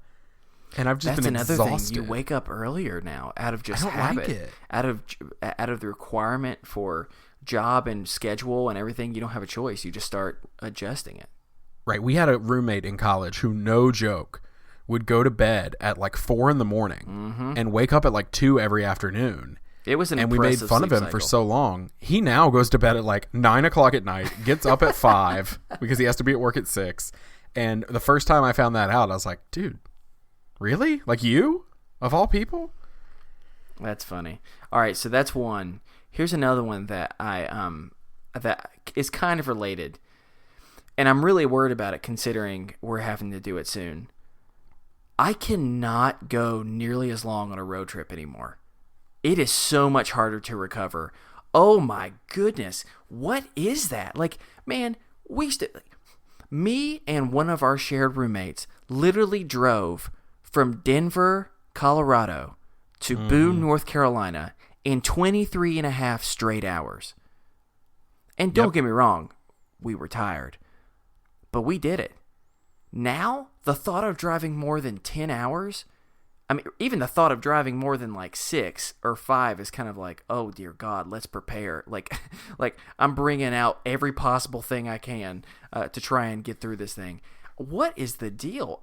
And I've just been exhausted. That's another thing. You wake up earlier now out of just habit. I don't like it. Out of the requirement for job and schedule and everything. You don't have a choice. You just start adjusting it. Right. We had a roommate in college who, no joke, would go to bed at like 4 in the morning and wake up at like 2 every afternoon. It was an and we made fun of him for so long. He now goes to bed at like 9 o'clock at night, gets up at 5 because he has to be at work at 6. And the first time I found that out, I was like, dude, really? Like you? Of all people? That's funny. All right, so that's one. Here's another one that that is kind of related. And I'm really worried about it considering we're having to do it soon. I cannot go nearly as long on a road trip anymore. It is so much harder to recover. Oh my goodness. What is that? Like, man, me and one of our shared roommates literally drove from Denver, Colorado to Boone, North Carolina in 23 and a half straight hours. And don't get me wrong, we were tired, but we did it. Now, the thought of driving more than 10 hours, I mean, even the thought of driving more than like 6 or 5 is kind of like, oh dear God, let's prepare. Like I'm bringing out every possible thing I can to try and get through this thing. What is the deal?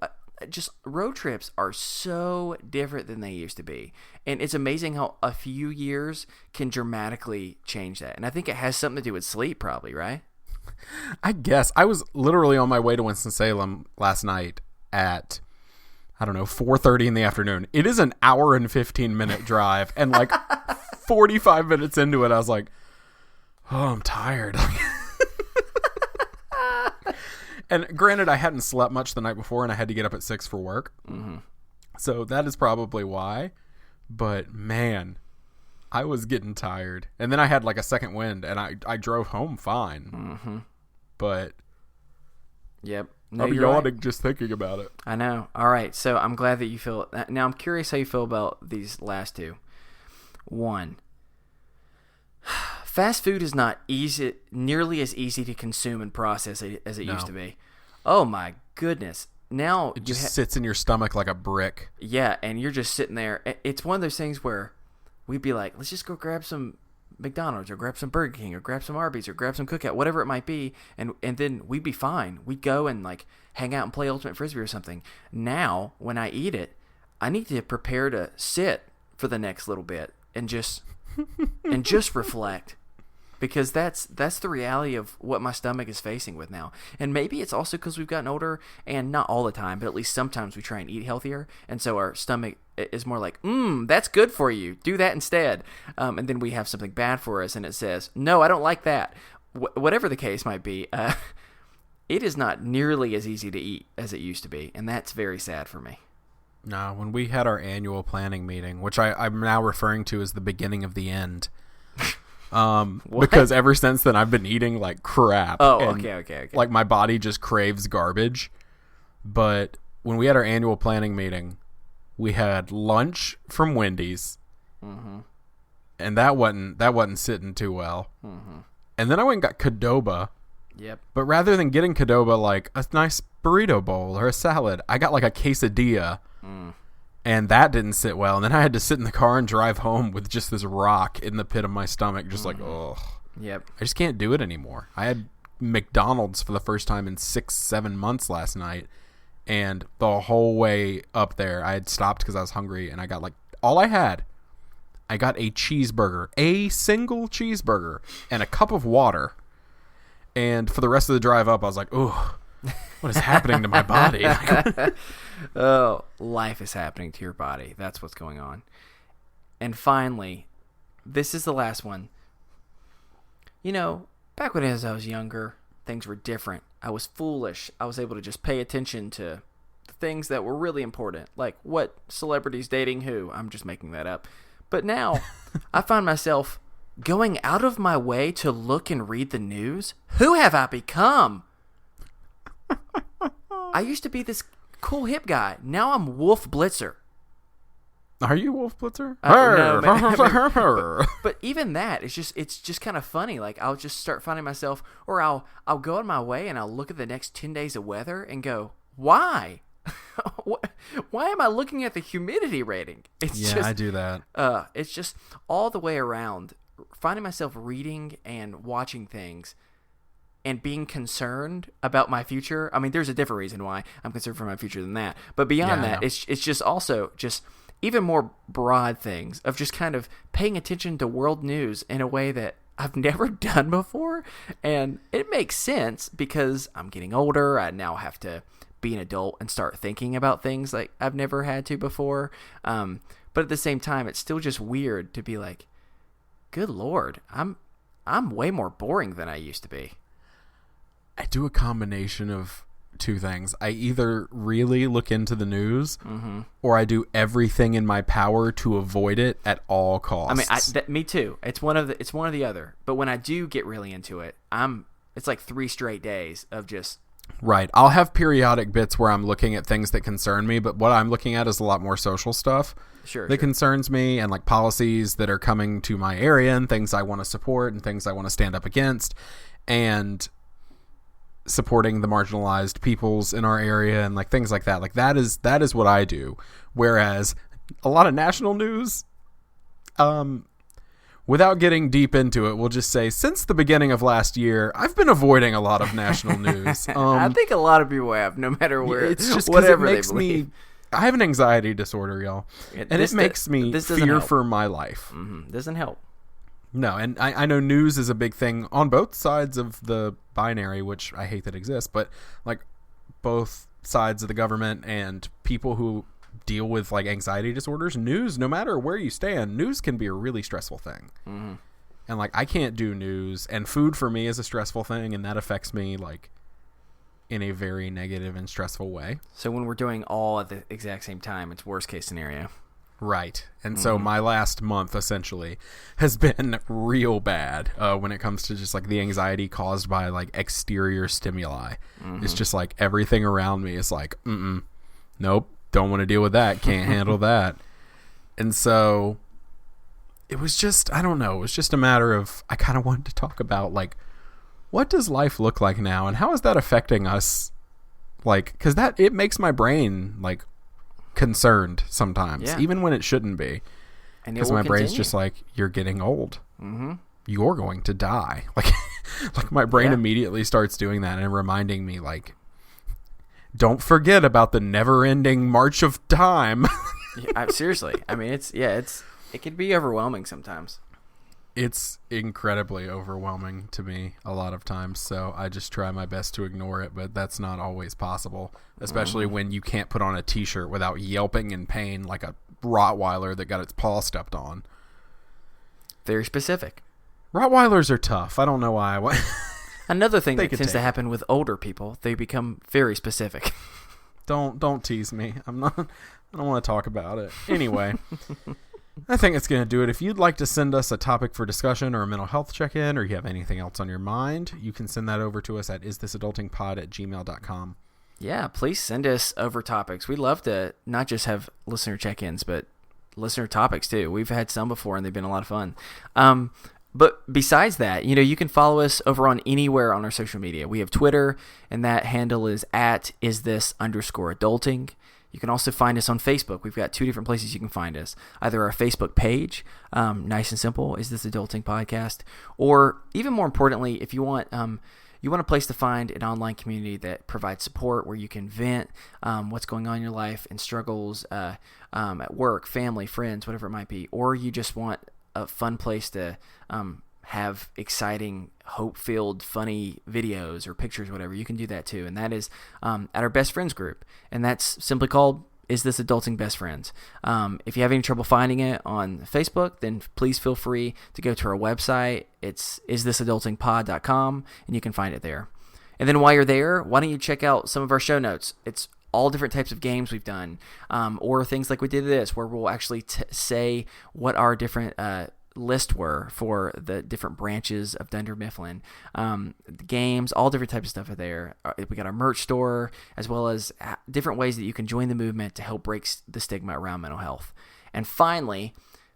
Just road trips are so different than they used to be. And it's amazing how a few years can dramatically change that. And I think it has something to do with sleep probably, right? I guess. I was literally on my way to Winston-Salem last night at, I don't know, 4:30 in the afternoon. It is an hour and 15-minute drive. And like 45 minutes into it, I was like, oh, I'm tired. And granted, I hadn't slept much the night before, and I had to get up at 6 for work. Mm-hmm. So that is probably why. But man, I was getting tired. And then I had like a second wind, and I drove home fine. Mm-hmm. But yep. No, I'm yawning just thinking about it. I know. All right. So I'm glad that you feel. Now I'm curious how you feel about these last two. One, fast food is not nearly as easy to consume and process as it used to be. Oh my goodness. Now it just sits in your stomach like a brick. Yeah, and you're just sitting there. It's one of those things where we'd be like, let's just go grab some McDonald's or grab some Burger King or grab some Arby's or grab some Cookout, whatever it might be, and then we'd be fine. We'd go and like hang out and play Ultimate Frisbee or something. Now, when I eat it, I need to prepare to sit for the next little bit and just reflect, because that's the reality of what my stomach is facing with now. And maybe it's also because we've gotten older, and not all the time, but at least sometimes we try and eat healthier, and so our stomach is more like, that's good for you, do that instead. And then we have something bad for us and it says, no, I don't like that. Whatever the case might be, it is not nearly as easy to eat as it used to be, and that's very sad for me. No, when we had our annual planning meeting, which I'm now referring to as the beginning of the end, because ever since then I've been eating like crap. Oh, okay. Like my body just craves garbage. But when we had our annual planning meeting, we had lunch from Wendy's, and that wasn't sitting too well. Mm-hmm. And then I went and got Qdoba. Yep. But rather than getting Qdoba like a nice burrito bowl or a salad, I got like a quesadilla. And that didn't sit well. And then I had to sit in the car and drive home with just this rock in the pit of my stomach, just like, ugh. Yep. I just can't do it anymore. I had McDonald's for the first time in 6-7 months last night. And the whole way up there, I had stopped because I was hungry. And I got like, I got a cheeseburger, a single cheeseburger, and a cup of water. And for the rest of the drive up, I was like, oh, what is happening to my body? Oh, life is happening to your body. That's what's going on. And finally, this is the last one. You know, back when as I was younger, things were different. I was foolish. I was able to just pay attention to the things that were really important, like what celebrities dating who. I'm just making that up. But now, I find myself going out of my way to look and read the news. Who have I become? I used to be this cool hip guy. Now I'm Wolf Blitzer. Are you Wolf Blitzer? No, but even that, it's just kind of funny. Like I'll just start finding myself, or I'll go on my way and I'll look at the next 10 days of weather and go, why? Why am I looking at the humidity rating? I do that. It's just all the way around. Finding myself reading and watching things and being concerned about my future. I mean, there's a different reason why I'm concerned for my future than that. But beyond that, it's just also just even more broad things of just kind of paying attention to world news in a way that I've never done before. And it makes sense because I'm getting older. I now have to be an adult and start thinking about things like I've never had to before. But at the same time, it's still just weird to be like, good Lord, I'm way more boring than I used to be. I do a combination of two things. I either really look into the news or I do everything in my power to avoid it at all costs. I mean, me too. It's one of the other. But when I do get really into it, it's like 3 straight days of just... Right. I'll have periodic bits where I'm looking at things that concern me, but what I'm looking at is a lot more social stuff that concerns me, and like policies that are coming to my area and things I want to support and things I want to stand up against, and supporting the marginalized peoples in our area and like things like that. Like that is what I do. Whereas a lot of national news, without getting deep into it, we'll just say since the beginning of last year, I've been avoiding a lot of national news. I think a lot of people have, no matter where, it's just whatever it makes they believe. I have an anxiety disorder, y'all, and it makes me fear for my life. Doesn't help. No, and I know news is a big thing on both sides of the binary, which I hate that exists, but like both sides of the government and people who deal with like anxiety disorders, news, no matter where you stand, news can be a really stressful thing. And like I can't do news, and food for me is a stressful thing, and that affects me like in a very negative and stressful way. So when we're doing all at the exact same time, it's worst case scenario. Right. And so my last month essentially has been real bad when it comes to just like the anxiety caused by like exterior stimuli. It's just like everything around me is like, nope, don't want to deal with that. Can't handle that. And so it was just, I don't know, it was just a matter of, I kind of wanted to talk about like, what does life look like now? And how is that affecting us? Like, cause it makes my brain like concerned sometimes, even when it shouldn't be, because my brain's just like, you're getting old, you're going to die. Like my brain immediately starts doing that and reminding me like, don't forget about the never-ending march of time. Seriously, I mean, it can be overwhelming sometimes. It's incredibly overwhelming to me a lot of times, so I just try my best to ignore it, but that's not always possible, especially when you can't put on a t-shirt without yelping in pain like a Rottweiler that got its paw stepped on. Very specific. Rottweilers are tough. I don't know why. Another thing that tends to happen with older people, they become very specific. Don't tease me. I don't want to talk about it. Anyway, I think it's going to do it. If you'd like to send us a topic for discussion or a mental health check-in, or you have anything else on your mind, you can send that over to us at isthisadultingpod@gmail.com. Yeah, please send us over topics. We'd love to not just have listener check-ins, but listener topics too. We've had some before, and they've been a lot of fun. But besides that, you can follow us over on anywhere on our social media. We have Twitter, and that handle is @isthis_adulting. You can also find us on Facebook. We've got 2 different places you can find us. Either our Facebook page, nice and simple, Is This Adulting Podcast, or even more importantly, if you want a place to find an online community that provides support where you can vent what's going on in your life and struggles at work, family, friends, whatever it might be, or you just want a fun place to have exciting, hope-filled, funny videos or pictures, whatever, you can do that too. And that is at our best friends group. And that's simply called Is This Adulting Best Friends. If you have any trouble finding it on Facebook, then please feel free to go to our website. It's isthisadultingpod.com, and you can find it there. And then while you're there, why don't you check out some of our show notes? It's all different types of games we've done, or things like we did this, where we'll actually say what our different list were for the different branches of Dunder Mifflin. The games, all different types of stuff are there. We got our merch store, as well as different ways that you can join the movement to help break the stigma around mental health. And finally,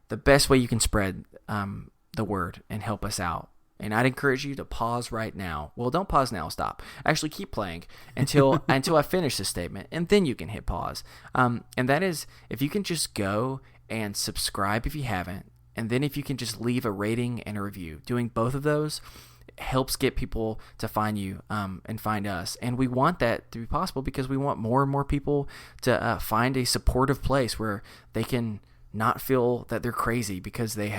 the best way you can spread the word and help us out. And I'd encourage you to pause right now. Well, don't pause now. Stop. Actually, keep playing until I finish this statement, and then you can hit pause. And that is, if you can just go and subscribe if you haven't, and then if you can just leave a rating and a review. Doing both of those helps get people to find you and find us. And we want that to be possible because we want more and more people to find a supportive place where they can not feel that they're crazy because they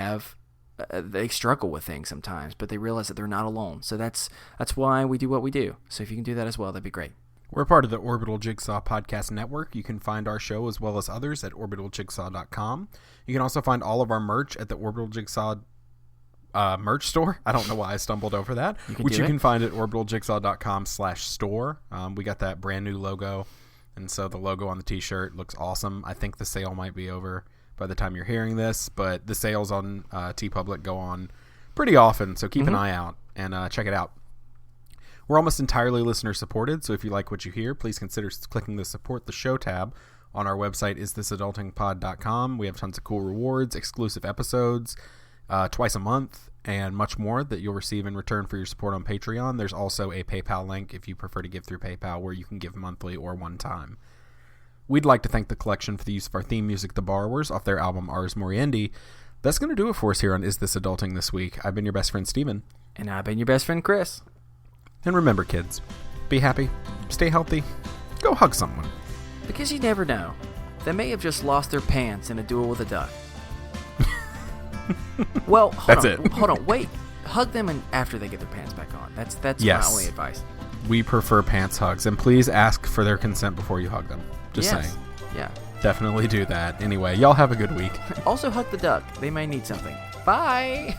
struggle with things sometimes, but they realize that they're not alone. So that's why we do what we do. So if you can do that as well, that'd be great. We're part of the Orbital Jigsaw Podcast Network. You can find our show as well as others at orbitaljigsaw.com. You can also find all of our merch at the Orbital Jigsaw merch store. I don't know why I stumbled over that, which you can find at orbitaljigsaw.com/store. We got that brand new logo, and so the logo on the t-shirt looks awesome. I think the sale might be over by the time you're hearing this, but the sales on TeePublic go on pretty often, so keep an eye out and check it out. We're almost entirely listener supported, so if you like what you hear, please consider clicking the Support the Show tab on our website, isthisadultingpod.com. We have tons of cool rewards, exclusive episodes, twice a month, and much more that you'll receive in return for your support on Patreon. There's also a PayPal link if you prefer to give through PayPal, where you can give monthly or one time. We'd like to thank the collection for the use of our theme music, The Borrowers, off their album Ars Moriendi. That's going to do it for us here on Is This Adulting this week. I've been your best friend, Steven. And I've been your best friend, Chris. And remember, kids, be happy, stay healthy, go hug someone. Because you never know. They may have just lost their pants in a duel with a duck. Well, hold on, wait. Hug them after they get their pants back on. That's my only advice. We prefer pants hugs, and please ask for their consent before you hug them. Just saying. Yeah. Definitely do that. Anyway, y'all have a good week. Also hug the duck. They may need something. Bye.